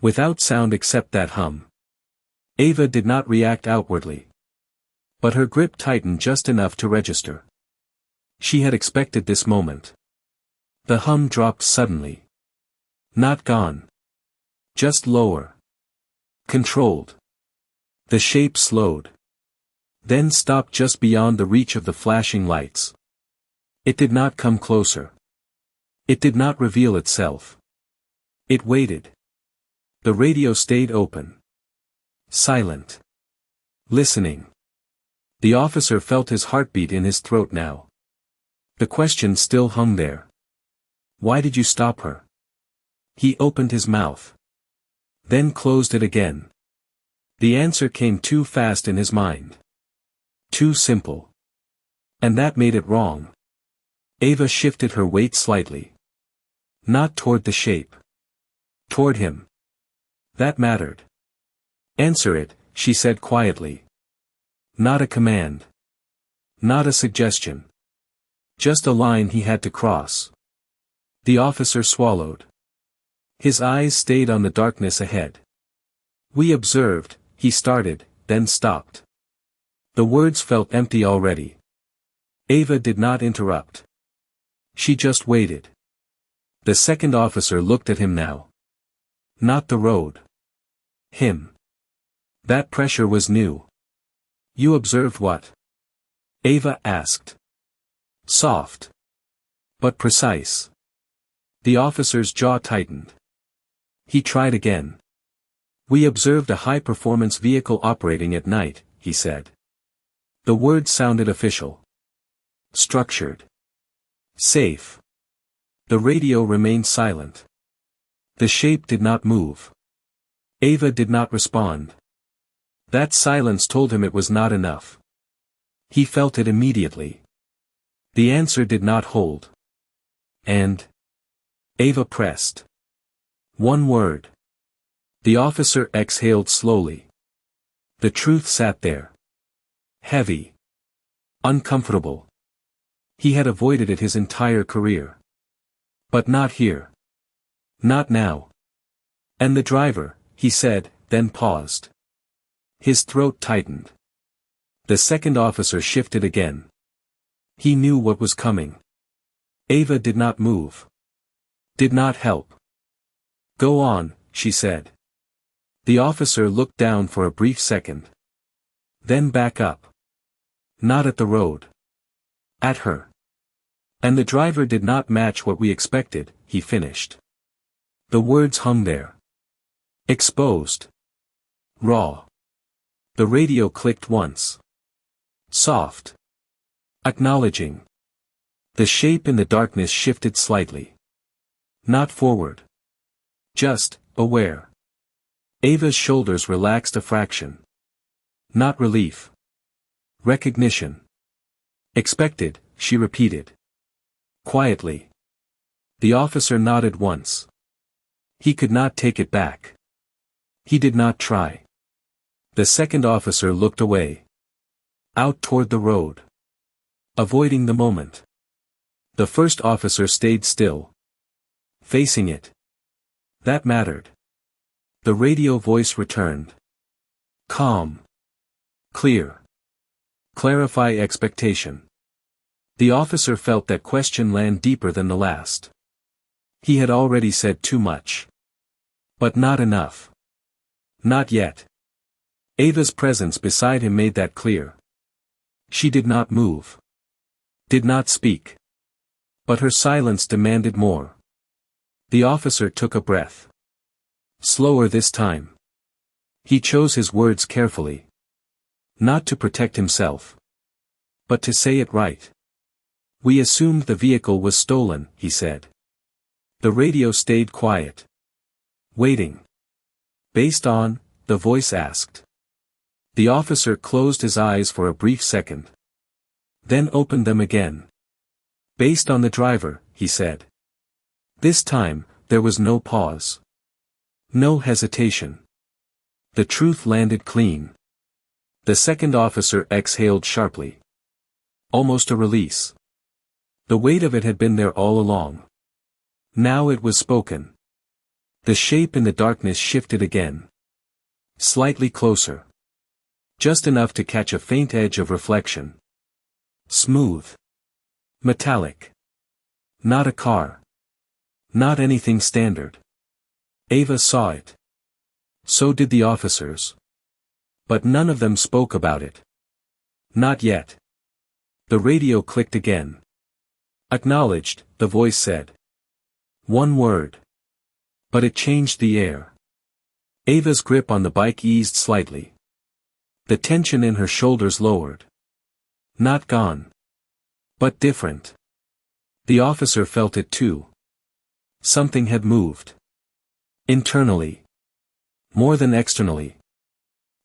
Without sound except that hum. Ava did not react outwardly. But her grip tightened just enough to register. She had expected this moment. The hum dropped suddenly. Not gone. Just lower. Controlled. The shape slowed. Then stopped just beyond the reach of the flashing lights. It did not come closer. It did not reveal itself. It waited. The radio stayed open. Silent. Listening. The officer felt his heartbeat in his throat now. The question still hung there. Why did you stop her? He opened his mouth. Then closed it again. The answer came too fast in his mind. Too simple. And that made it wrong. Ava shifted her weight slightly. Not toward the shape. Toward him. That mattered. Answer it, she said quietly. Not a command. Not a suggestion. Just a line he had to cross. The officer swallowed. His eyes stayed on the darkness ahead. We observed, he started, then stopped. The words felt empty already. Ava did not interrupt. She just waited. The second officer looked at him now. Not the road. Him. That pressure was new. You observed what? Ava asked. Soft. But precise. The officer's jaw tightened. He tried again. We observed a high-performance vehicle operating at night, he said. The words sounded official. Structured. Safe. The radio remained silent. The shape did not move. Ava did not respond. That silence told him it was not enough. He felt it immediately. The answer did not hold. And? Ava pressed. One word. The officer exhaled slowly. The truth sat there. Heavy. Uncomfortable. He had avoided it his entire career. But not here. Not now. And the driver, he said, then paused. His throat tightened. The second officer shifted again. He knew what was coming. Ava did not move. Did not help. Go on, she said. The officer looked down for a brief second. Then back up. Not at the road. At her. And the driver did not match what we expected, he finished. The words hung there. Exposed. Raw. The radio clicked once. Soft. Acknowledging. The shape in the darkness shifted slightly. Not forward. Just, aware. Ava's shoulders relaxed a fraction. Not relief. Recognition. Expected, she repeated. Quietly. The officer nodded once. He could not take it back. He did not try. The second officer looked away. Out toward the road. Avoiding the moment. The first officer stayed still. Facing it. That mattered. The radio voice returned. Calm. Clear. Clarify expectation. The officer felt that question land deeper than the last. He had already said too much. But not enough. Not yet. Ava's presence beside him made that clear. She did not move. Did not speak. But her silence demanded more. The officer took a breath. Slower this time. He chose his words carefully. Not to protect himself, but to say it right. We assumed the vehicle was stolen, he said. The radio stayed quiet. Waiting. Based on, the voice asked. The officer closed his eyes for a brief second. Then opened them again. Based on the driver, he said. This time, there was no pause. No hesitation. The truth landed clean. The second officer exhaled sharply. Almost a release. The weight of it had been there all along. Now it was spoken. The shape in the darkness shifted again. Slightly closer. Just enough to catch a faint edge of reflection. Smooth. Metallic. Not a car. Not anything standard. Ava saw it. So did the officers. But none of them spoke about it. Not yet. The radio clicked again. Acknowledged, the voice said. One word. But it changed the air. Ava's grip on the bike eased slightly. The tension in her shoulders lowered. Not gone. But different. The officer felt it too. Something had moved. Internally. More than externally.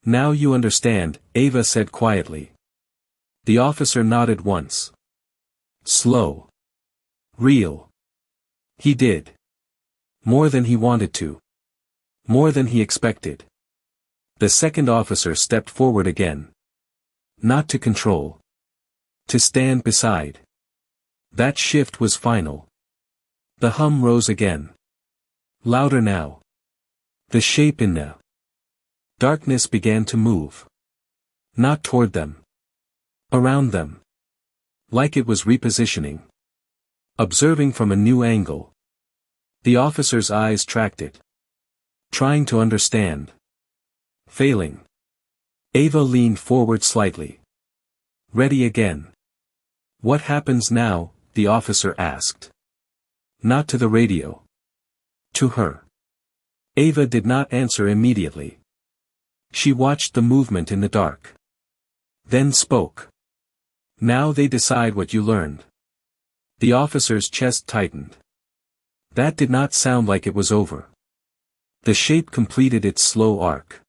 Now you understand, Ava said quietly. The officer nodded once. Slow. Real. He did. More than he wanted to. More than he expected. The second officer stepped forward again. Not to control. To stand beside. That shift was final. The hum rose again. Louder now. The shape in the darkness began to move. Not toward them. Around them. Like it was repositioning. Observing from a new angle. The officer's eyes tracked it. Trying to understand. Failing. Ava leaned forward slightly. Ready again. What happens now? The officer asked. Not to the radio. To her. Ava did not answer immediately. She watched the movement in the dark. Then spoke. Now they decide what you learned. The officer's chest tightened. That did not sound like it was over. The shape completed its slow arc.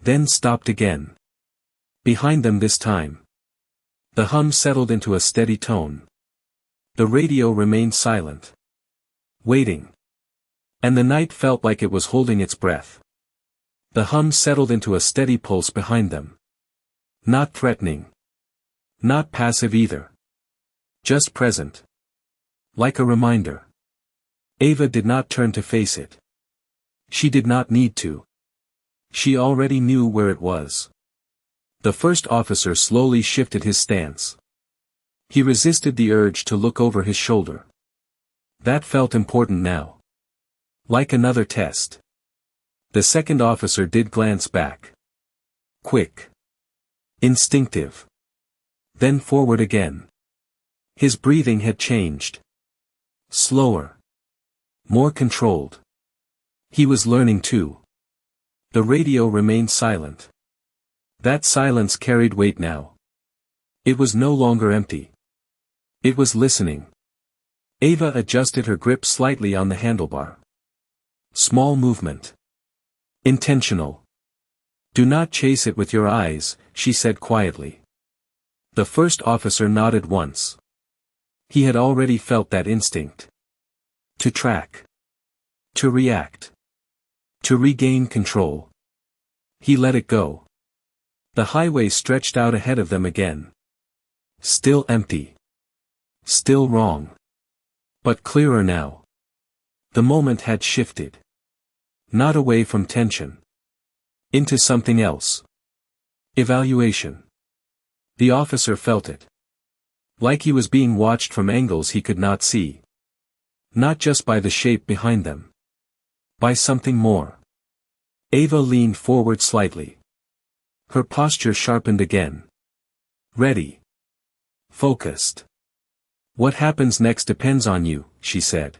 Then stopped again. Behind them this time. The hum settled into a steady tone. The radio remained silent. Waiting. And the night felt like it was holding its breath. The hum settled into a steady pulse behind them. Not threatening. Not passive either. Just present. Like a reminder. Ava did not turn to face it. She did not need to. She already knew where it was. The first officer slowly shifted his stance. He resisted the urge to look over his shoulder. That felt important now. Like another test. The second officer did glance back. Quick. Instinctive. Then forward again. His breathing had changed. Slower. More controlled. He was learning too. The radio remained silent. That silence carried weight now. It was no longer empty. It was listening. Ava adjusted her grip slightly on the handlebar. Small movement. Intentional. Do not chase it with your eyes, she said quietly. The first officer nodded once. He had already felt that instinct. To track. To react. To regain control. He let it go. The highway stretched out ahead of them again. Still empty. Still wrong. But clearer now. The moment had shifted. Not away from tension. Into something else. Evaluation. The officer felt it. Like he was being watched from angles he could not see. Not just by the shape behind them. By something more. Ava leaned forward slightly. Her posture sharpened again. Ready. Focused. What happens next depends on you, she said.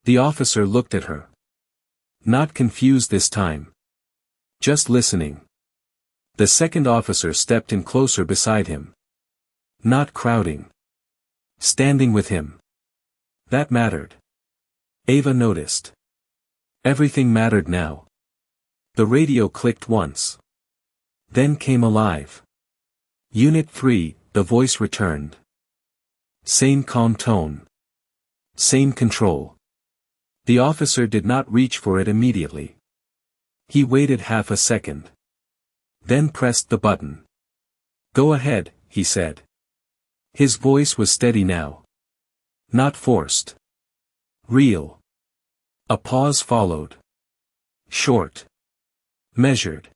The officer looked at her. Not confused this time. Just listening. The second officer stepped in closer beside him. Not crowding. Standing with him. That mattered. Ava noticed. Everything mattered now. The radio clicked once. Then came alive. Unit 3, the voice returned. Same calm tone. Same control. The officer did not reach for it immediately. He waited half a second. Then pressed the button. Go ahead, he said. His voice was steady now. Not forced. Real. A pause followed. Short. Measured.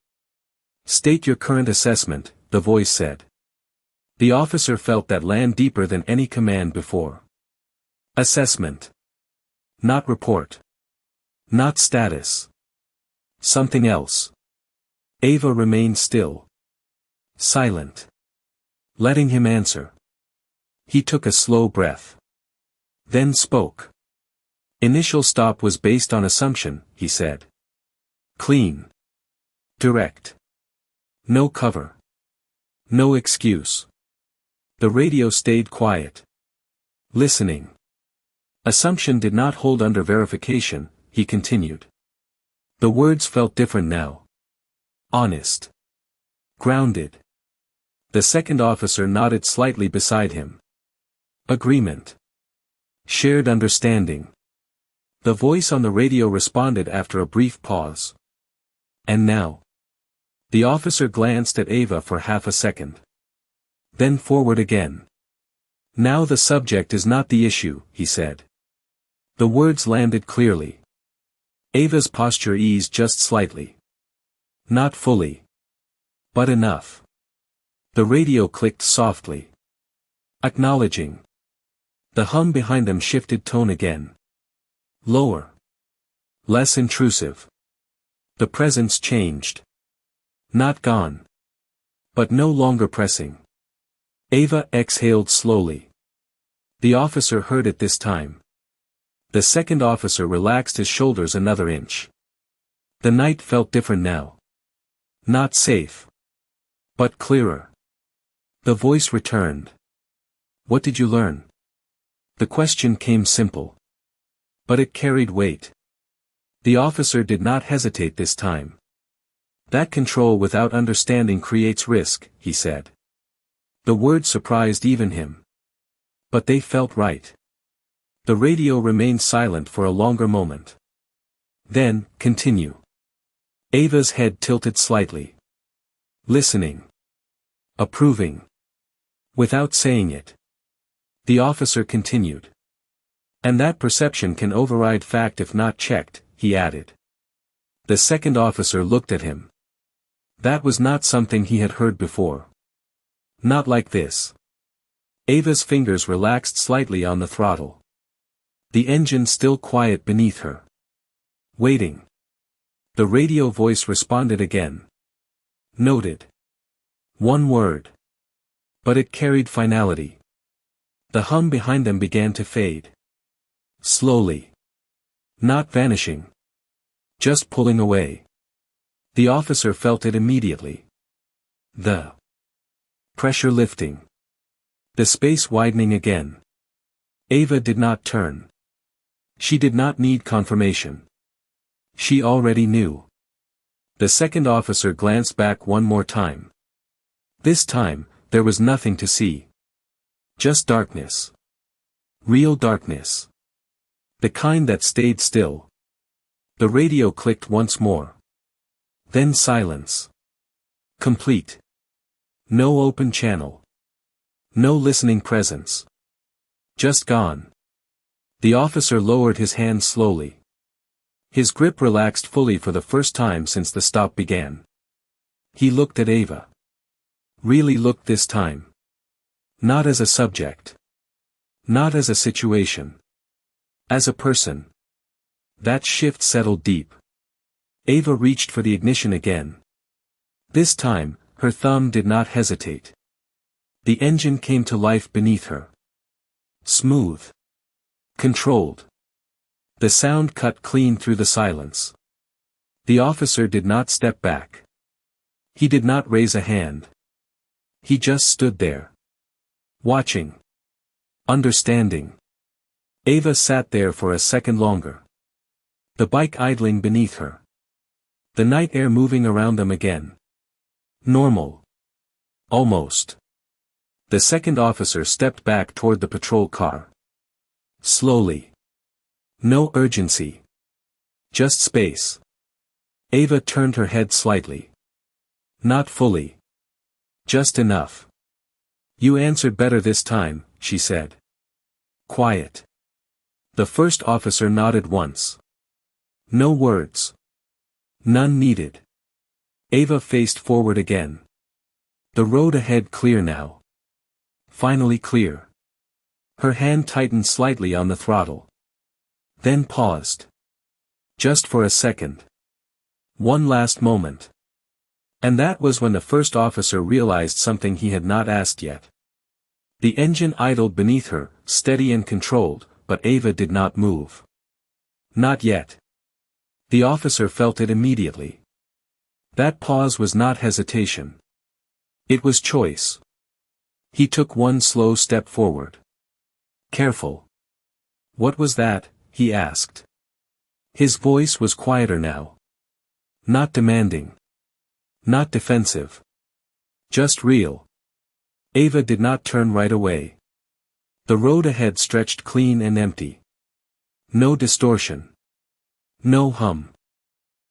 State your current assessment, the voice said. The officer felt that land deeper than any command before. Assessment. Not report. Not status. Something else. Ava remained still. Silent. Letting him answer. He took a slow breath. Then spoke. Initial stop was based on assumption, he said. Clean. Direct. No cover. No excuse. The radio stayed quiet. Listening. Assumption did not hold under verification, he continued. The words felt different now. Honest. Grounded. The second officer nodded slightly beside him. Agreement. Shared understanding. The voice on the radio responded after a brief pause. And now? The officer glanced at Ava for half a second. Then forward again. Now the subject is not the issue, he said. The words landed clearly. Ava's posture eased just slightly. Not fully. But enough. The radio clicked softly. Acknowledging. The hum behind them shifted tone again. Lower. Less intrusive. The presence changed. Not gone. But no longer pressing. Ava exhaled slowly. The officer heard it this time. The second officer relaxed his shoulders another inch. The night felt different now. Not safe. But clearer. The voice returned. What did you learn? The question came simple. But it carried weight. The officer did not hesitate this time. That control without understanding creates risk, he said. The words surprised even him. But they felt right. The radio remained silent for a longer moment. Then, continue. Ava's head tilted slightly. Listening. Approving. Without saying it. The officer continued. And that perception can override fact if not checked, he added. The second officer looked at him. That was not something he had heard before. Not like this. Ava's fingers relaxed slightly on the throttle. The engine still quiet beneath her. Waiting. The radio voice responded again. Noted. One word. But it carried finality. The hum behind them began to fade. Slowly. Not vanishing. Just pulling away. The officer felt it immediately. The pressure lifting. The space widening again. Ava did not turn. She did not need confirmation. She already knew. The second officer glanced back one more time. This time, there was nothing to see. Just darkness. Real darkness. The kind that stayed still. The radio clicked once more. Then silence. Complete. No open channel. No listening presence. Just gone. The officer lowered his hand slowly. His grip relaxed fully for the first time since the stop began. He looked at Ava. Really looked this time. Not as a subject. Not as a situation. As a person. That shift settled deep. Ava reached for the ignition again. This time, her thumb did not hesitate. The engine came to life beneath her. Smooth. Controlled. The sound cut clean through the silence. The officer did not step back. He did not raise a hand. He just stood there. Watching. Understanding. Eva sat there for a second longer. The bike idling beneath her. The night air moving around them again. Normal. Almost. The second officer stepped back toward the patrol car. Slowly. No urgency. Just space. Eva turned her head slightly. Not fully. Just enough. You answered better this time, she said. Quiet. The first officer nodded once. No words. None needed. Eva faced forward again. The road ahead clear now. Finally clear. Her hand tightened slightly on the throttle. Then paused. Just for a second. One last moment. And that was when the first officer realized something he had not asked yet. The engine idled beneath her, steady and controlled, but Eva did not move. Not yet. The officer felt it immediately. That pause was not hesitation. It was choice. He took one slow step forward. Careful. What was that? He asked. His voice was quieter now. Not demanding. Not defensive. Just real. Eva did not turn right away. The road ahead stretched clean and empty. No distortion. No hum.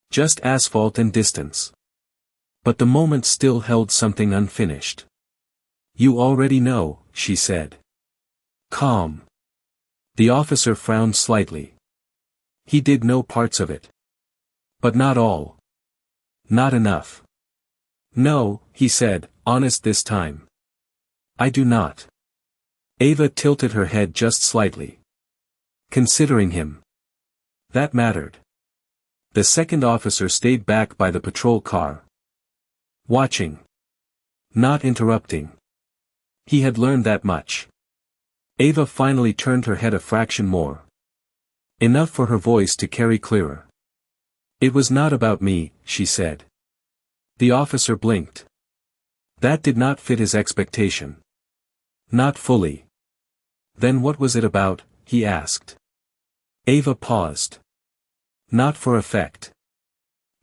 Just asphalt and distance. But the moment still held something unfinished. You already know, she said. Calm. The officer frowned slightly. He did know parts of it. But not all. Not enough. No, he said, honest this time. I do not. Eva tilted her head just slightly. Considering him. That mattered. The second officer stayed back by the patrol car. Watching. Not interrupting. He had learned that much. Eva finally turned her head a fraction more. Enough for her voice to carry clearer. It was not about me, she said. The officer blinked. That did not fit his expectation. Not fully. Then what was it about, he asked. Eva paused. Not for effect.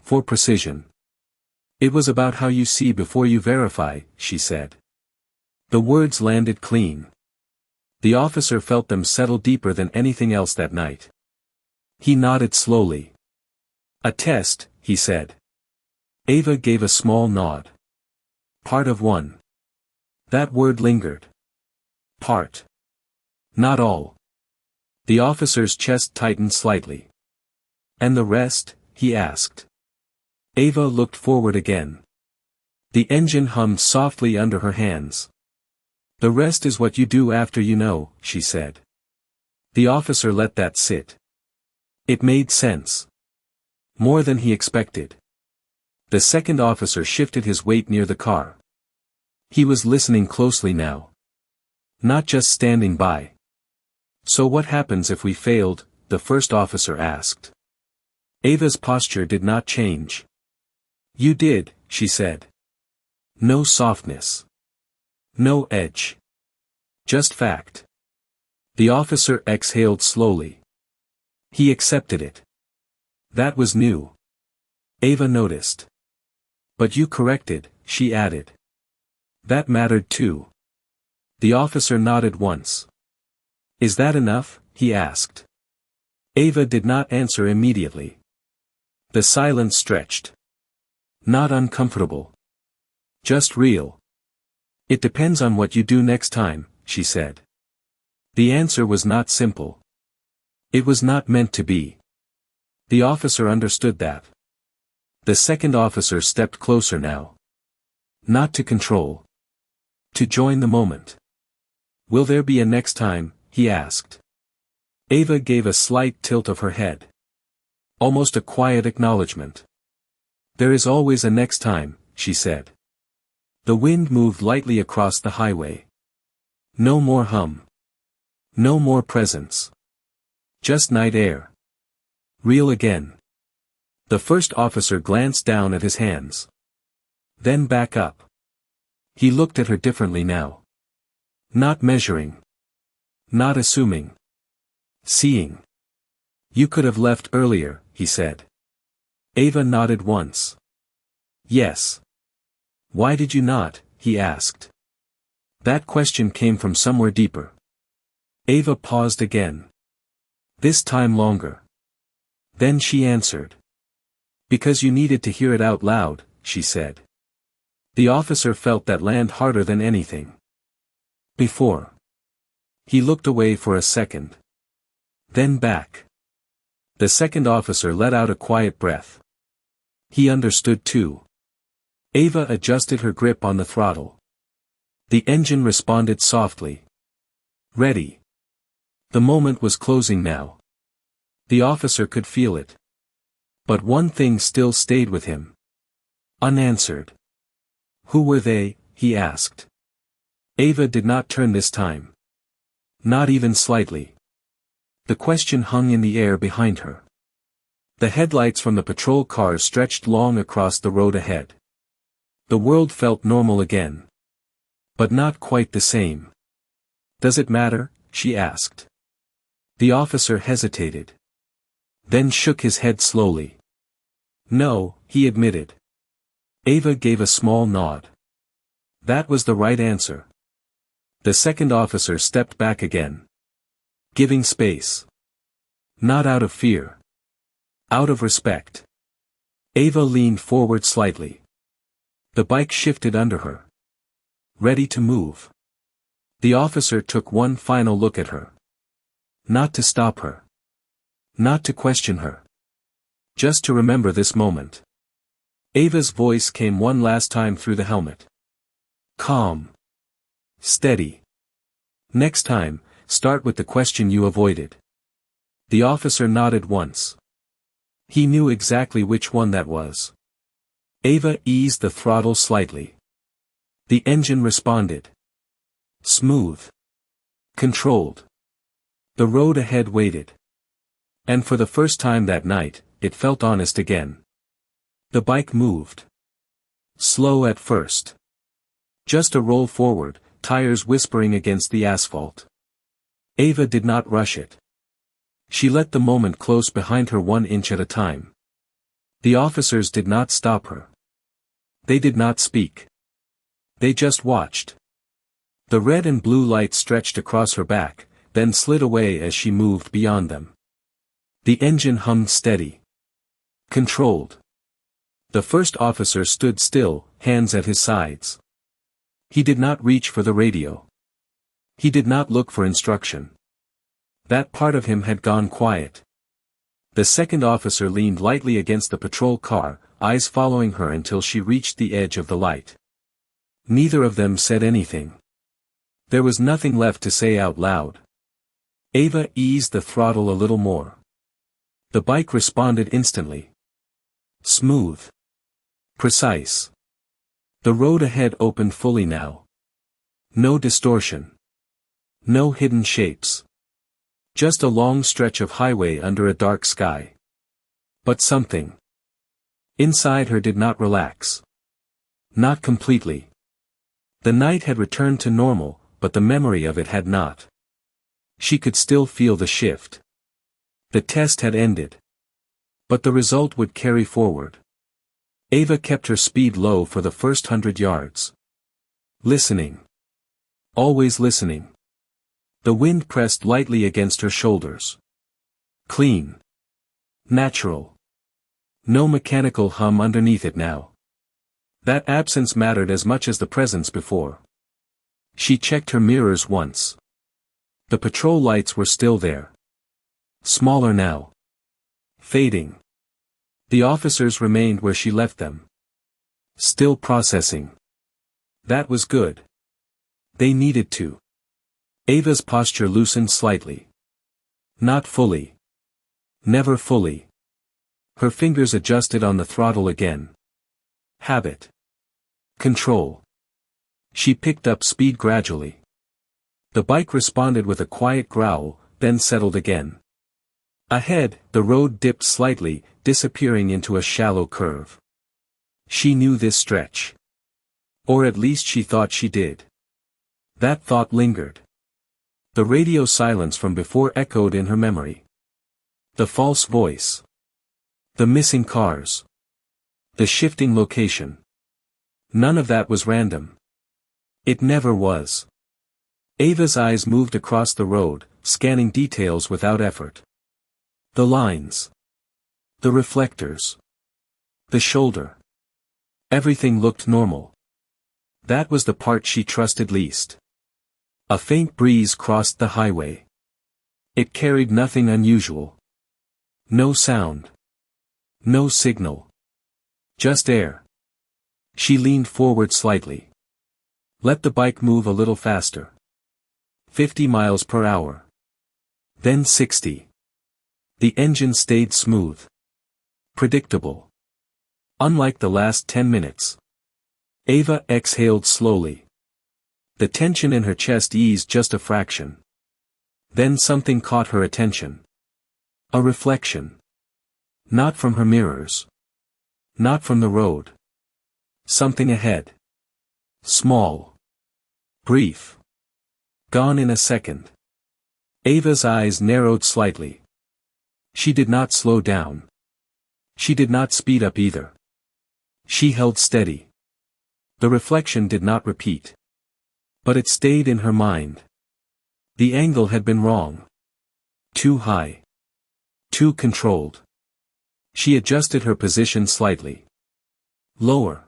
For precision. It was about how you see before you verify, she said. The words landed clean. The officer felt them settle deeper than anything else that night. He nodded slowly. A test, he said. Eva gave a small nod. Part of one. That word lingered. Part. Not all. The officer's chest tightened slightly. And the rest, he asked. Eva looked forward again. The engine hummed softly under her hands. The rest is what you do after you know, she said. The officer let that sit. It made sense. More than he expected. The second officer shifted his weight near the car. He was listening closely now. Not just standing by. So what happens if we failed? The first officer asked. Eva's posture did not change. You did, she said. No softness. No edge. Just fact. The officer exhaled slowly. He accepted it. That was new. Eva noticed. But you corrected, she added. That mattered too. The officer nodded once. Is that enough? He asked. Eva did not answer immediately. The silence stretched. Not uncomfortable. Just real. It depends on what you do next time, she said. The answer was not simple. It was not meant to be. The officer understood that. The second officer stepped closer now. Not to control. To join the moment. Will there be a next time? He asked. Eva gave a slight tilt of her head. Almost a quiet acknowledgement. There is always a next time, she said. The wind moved lightly across the highway. No more hum. No more presence. Just night air. Real again. The first officer glanced down at his hands. Then back up. He looked at her differently now. Not measuring. Not assuming. Seeing. You could have left earlier, he said. Ava nodded once. Yes. Why did you not, he asked. That question came from somewhere deeper. Ava paused again. This time longer. Then she answered. Because you needed to hear it out loud, she said. The officer felt that land harder than anything. Before. He looked away for a second. Then back. The second officer let out a quiet breath. He understood too. Ava adjusted her grip on the throttle. The engine responded softly. Ready. The moment was closing now. The officer could feel it. But one thing still stayed with him. Unanswered. Who were they, he asked. Ava did not turn this time. Not even slightly. The question hung in the air behind her. The headlights from the patrol cars stretched long across the road ahead. The world felt normal again. But not quite the same. Does it matter? She asked. The officer hesitated. Then shook his head slowly. No, he admitted. Ava gave a small nod. That was the right answer. The second officer stepped back again. Giving space. Not out of fear. Out of respect. Ava leaned forward slightly. The bike shifted under her. Ready to move. The officer took one final look at her. Not to stop her. Not to question her. Just to remember this moment. Ava's voice came one last time through the helmet. Calm. Steady. Next time, start with the question you avoided. The officer nodded once. He knew exactly which one that was. Ava eased the throttle slightly. The engine responded. Smooth. Controlled. The road ahead waited. And for the first time that night, it felt honest again. The bike moved. Slow at first. Just a roll forward, tires whispering against the asphalt. Ava did not rush it. She let the moment close behind her 1 inch at a time. The officers did not stop her. They did not speak. They just watched. The red and blue light stretched across her back, then slid away as she moved beyond them. The engine hummed steady. Controlled. The first officer stood still, hands at his sides. He did not reach for the radio. He did not look for instruction. That part of him had gone quiet. The second officer leaned lightly against the patrol car, eyes following her until she reached the edge of the light. Neither of them said anything. There was nothing left to say out loud. Ava eased the throttle a little more. The bike responded instantly. Smooth. Precise. The road ahead opened fully now. No distortion. No hidden shapes. Just a long stretch of highway under a dark sky. But something inside her did not relax. Not completely. The night had returned to normal, but the memory of it had not. She could still feel the shift. The test had ended. But the result would carry forward. Ava kept her speed low for the first 100 yards. Listening. Always listening. The wind pressed lightly against her shoulders. Clean. Natural. No mechanical hum underneath it now. That absence mattered as much as the presence before. She checked her mirrors once. The patrol lights were still there. Smaller now. Fading. The officers remained where she left them. Still processing. That was good. They needed to. Ava's posture loosened slightly. Not fully. Never fully. Her fingers adjusted on the throttle again. Habit. Control. She picked up speed gradually. The bike responded with a quiet growl, then settled again. Ahead, the road dipped slightly, disappearing into a shallow curve. She knew this stretch. Or at least she thought she did. That thought lingered. The radio silence from before echoed in her memory. The false voice. The missing cars. The shifting location. None of that was random. It never was. Ava's eyes moved across the road, scanning details without effort. The lines. The reflectors. The shoulder. Everything looked normal. That was the part she trusted least. A faint breeze crossed the highway. It carried nothing unusual. No sound. No signal. Just air. She leaned forward slightly. Let the bike move a little faster. 50 miles per hour. Then 60. The engine stayed smooth. Predictable. Unlike the last 10 minutes. Ava exhaled slowly. The tension in her chest eased just a fraction. Then something caught her attention. A reflection. Not from her mirrors. Not from the road. Something ahead. Small. Brief. Gone in a second. Ava's eyes narrowed slightly. She did not slow down. She did not speed up either. She held steady. The reflection did not repeat. But it stayed in her mind. The angle had been wrong. Too high. Too controlled. She adjusted her position slightly. Lower.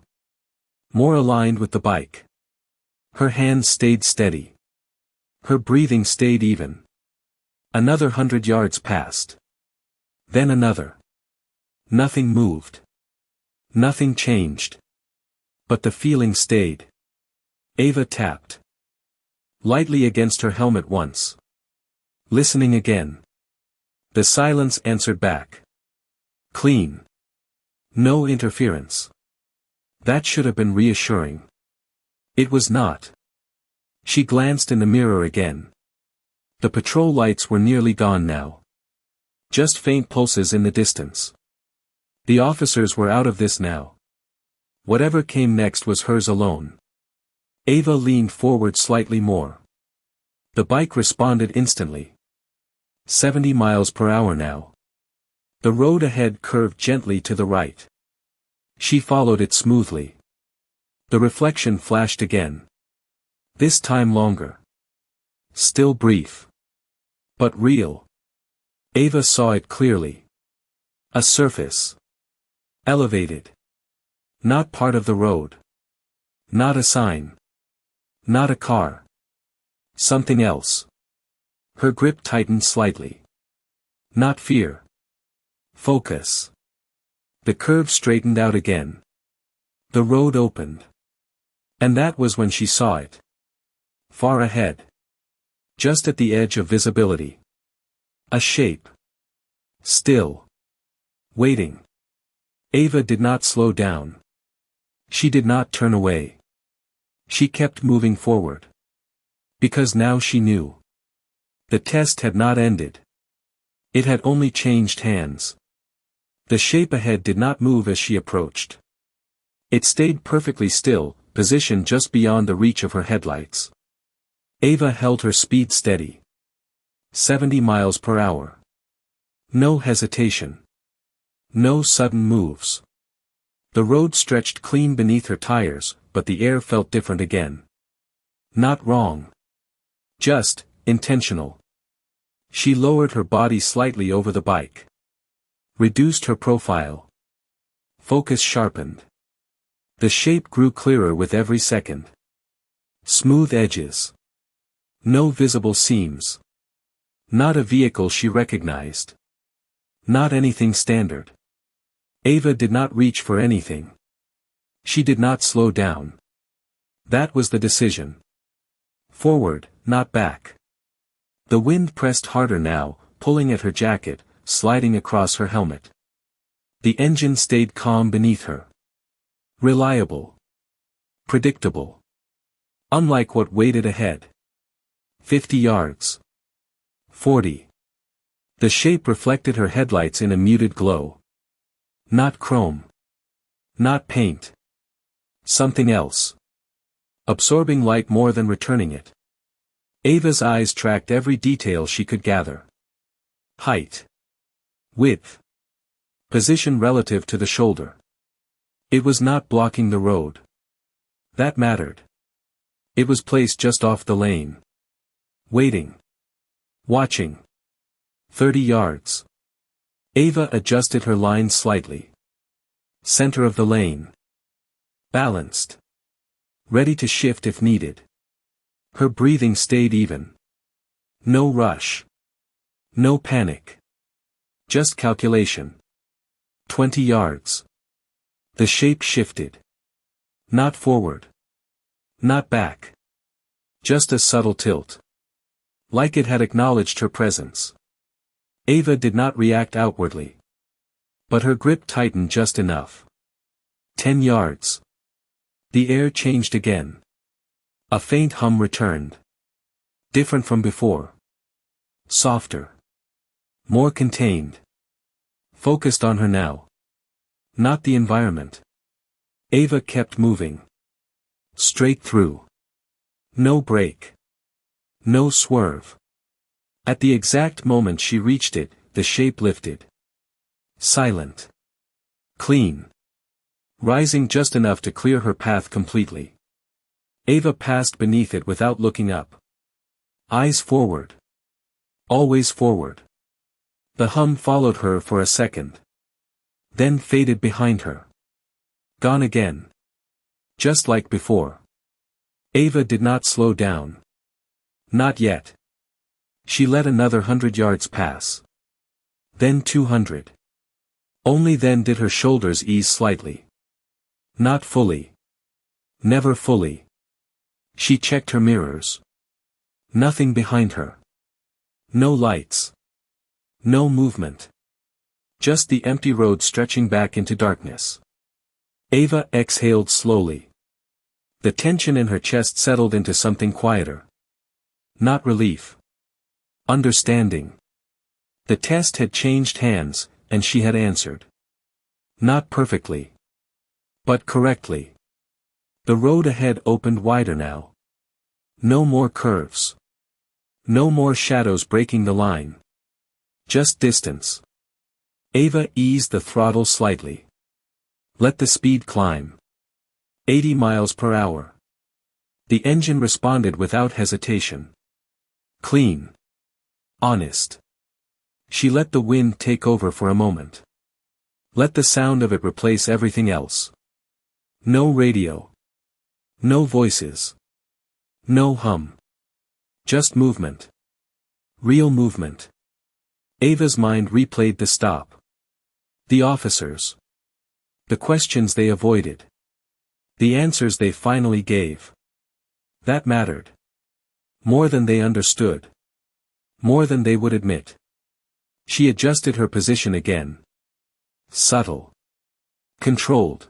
More aligned with the bike. Her hands stayed steady. Her breathing stayed even. Another 100 yards passed. Then another. Nothing moved. Nothing changed. But the feeling stayed. Ava tapped. Lightly against her helmet once. Listening again. The silence answered back. Clean. No interference. That should have been reassuring. It was not. She glanced in the mirror again. The patrol lights were nearly gone now. Just faint pulses in the distance. The officers were out of this now. Whatever came next was hers alone. Ava leaned forward slightly more. The bike responded instantly. 70 miles per hour now. The road ahead curved gently to the right. She followed it smoothly. The reflection flashed again. This time longer. Still brief. But real. Ava saw it clearly. A surface. Elevated. Not part of the road. Not a sign. Not a car. Something else. Her grip tightened slightly. Not fear. Focus. The curve straightened out again. The road opened. And that was when she saw it. Far ahead. Just at the edge of visibility. A shape. Still. Waiting. Ava did not slow down. She did not turn away. She kept moving forward. Because now she knew. The test had not ended. It had only changed hands. The shape ahead did not move as she approached. It stayed perfectly still, positioned just beyond the reach of her headlights. Ava held her speed steady. 70 miles per hour. No hesitation. No sudden moves. The road stretched clean beneath her tires, but the air felt different again. Not wrong. Just, intentional. She lowered her body slightly over the bike. Reduced her profile. Focus sharpened. The shape grew clearer with every second. Smooth edges. No visible seams. Not a vehicle she recognized. Not anything standard. Ava did not reach for anything. She did not slow down. That was the decision. Forward, not back. The wind pressed harder now, pulling at her jacket, sliding across her helmet. The engine stayed calm beneath her. Reliable. Predictable. Unlike what waited ahead. 50 yards. 40. The shape reflected her headlights in a muted glow. Not chrome. Not paint. Something else. Absorbing light more than returning it. Ava's eyes tracked every detail she could gather. Height. Width. Position relative to the shoulder. It was not blocking the road. That mattered. It was placed just off the lane. Waiting. Watching. 30 yards. Ava adjusted her line slightly. Center of the lane. Balanced. Ready to shift if needed. Her breathing stayed even. No rush. No panic. Just calculation. 20 yards. The shape shifted. Not forward. Not back. Just a subtle tilt. Like it had acknowledged her presence. Ava did not react outwardly. But her grip tightened just enough. 10 yards. The air changed again. A faint hum returned. Different from before. Softer. More contained. Focused on her now. Not the environment. Ava kept moving. Straight through. No break. No swerve. At the exact moment she reached it, the shape lifted. Silent. Clean. Rising just enough to clear her path completely. Ava passed beneath it without looking up. Eyes forward. Always forward. The hum followed her for a second. Then faded behind her. Gone again. Just like before. Ava did not slow down. Not yet. She let another 100 yards pass. Then 200. Only then did her shoulders ease slightly. Not fully. Never fully. She checked her mirrors. Nothing behind her. No lights. No movement. Just the empty road stretching back into darkness. Ava exhaled slowly. The tension in her chest settled into something quieter. Not relief. Understanding. The test had changed hands, and she had answered. Not perfectly. But correctly. The road ahead opened wider now. No more curves. No more shadows breaking the line. Just distance. Ava eased the throttle slightly. Let the speed climb. 80 miles per hour. The engine responded without hesitation. Clean. Honest. She let the wind take over for a moment. Let the sound of it replace everything else. No radio. No voices. No hum. Just movement. Real movement. Ava's mind replayed the stop. The officers. The questions they avoided. The answers they finally gave. That mattered. More than they understood. More than they would admit. She adjusted her position again. Subtle. Controlled.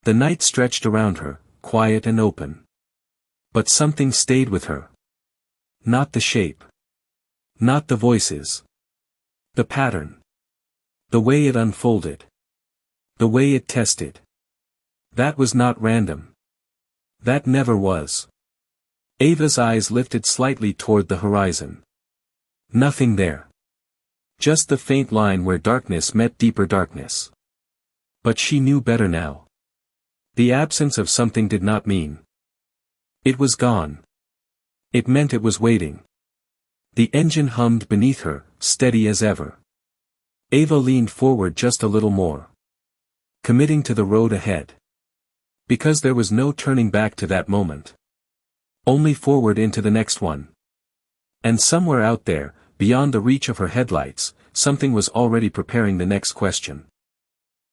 The night stretched around her, quiet and open. But something stayed with her. Not the shape. Not the voices. The pattern. The way it unfolded. The way it tested. That was not random. That never was. Ava's eyes lifted slightly toward the horizon. Nothing there. Just the faint line where darkness met deeper darkness. But she knew better now. The absence of something did not mean. It was gone. It meant it was waiting. The engine hummed beneath her, steady as ever. Ava leaned forward just a little more. Committing to the road ahead. Because there was no turning back to that moment. Only forward into the next one. And somewhere out there, beyond the reach of her headlights, something was already preparing the next question.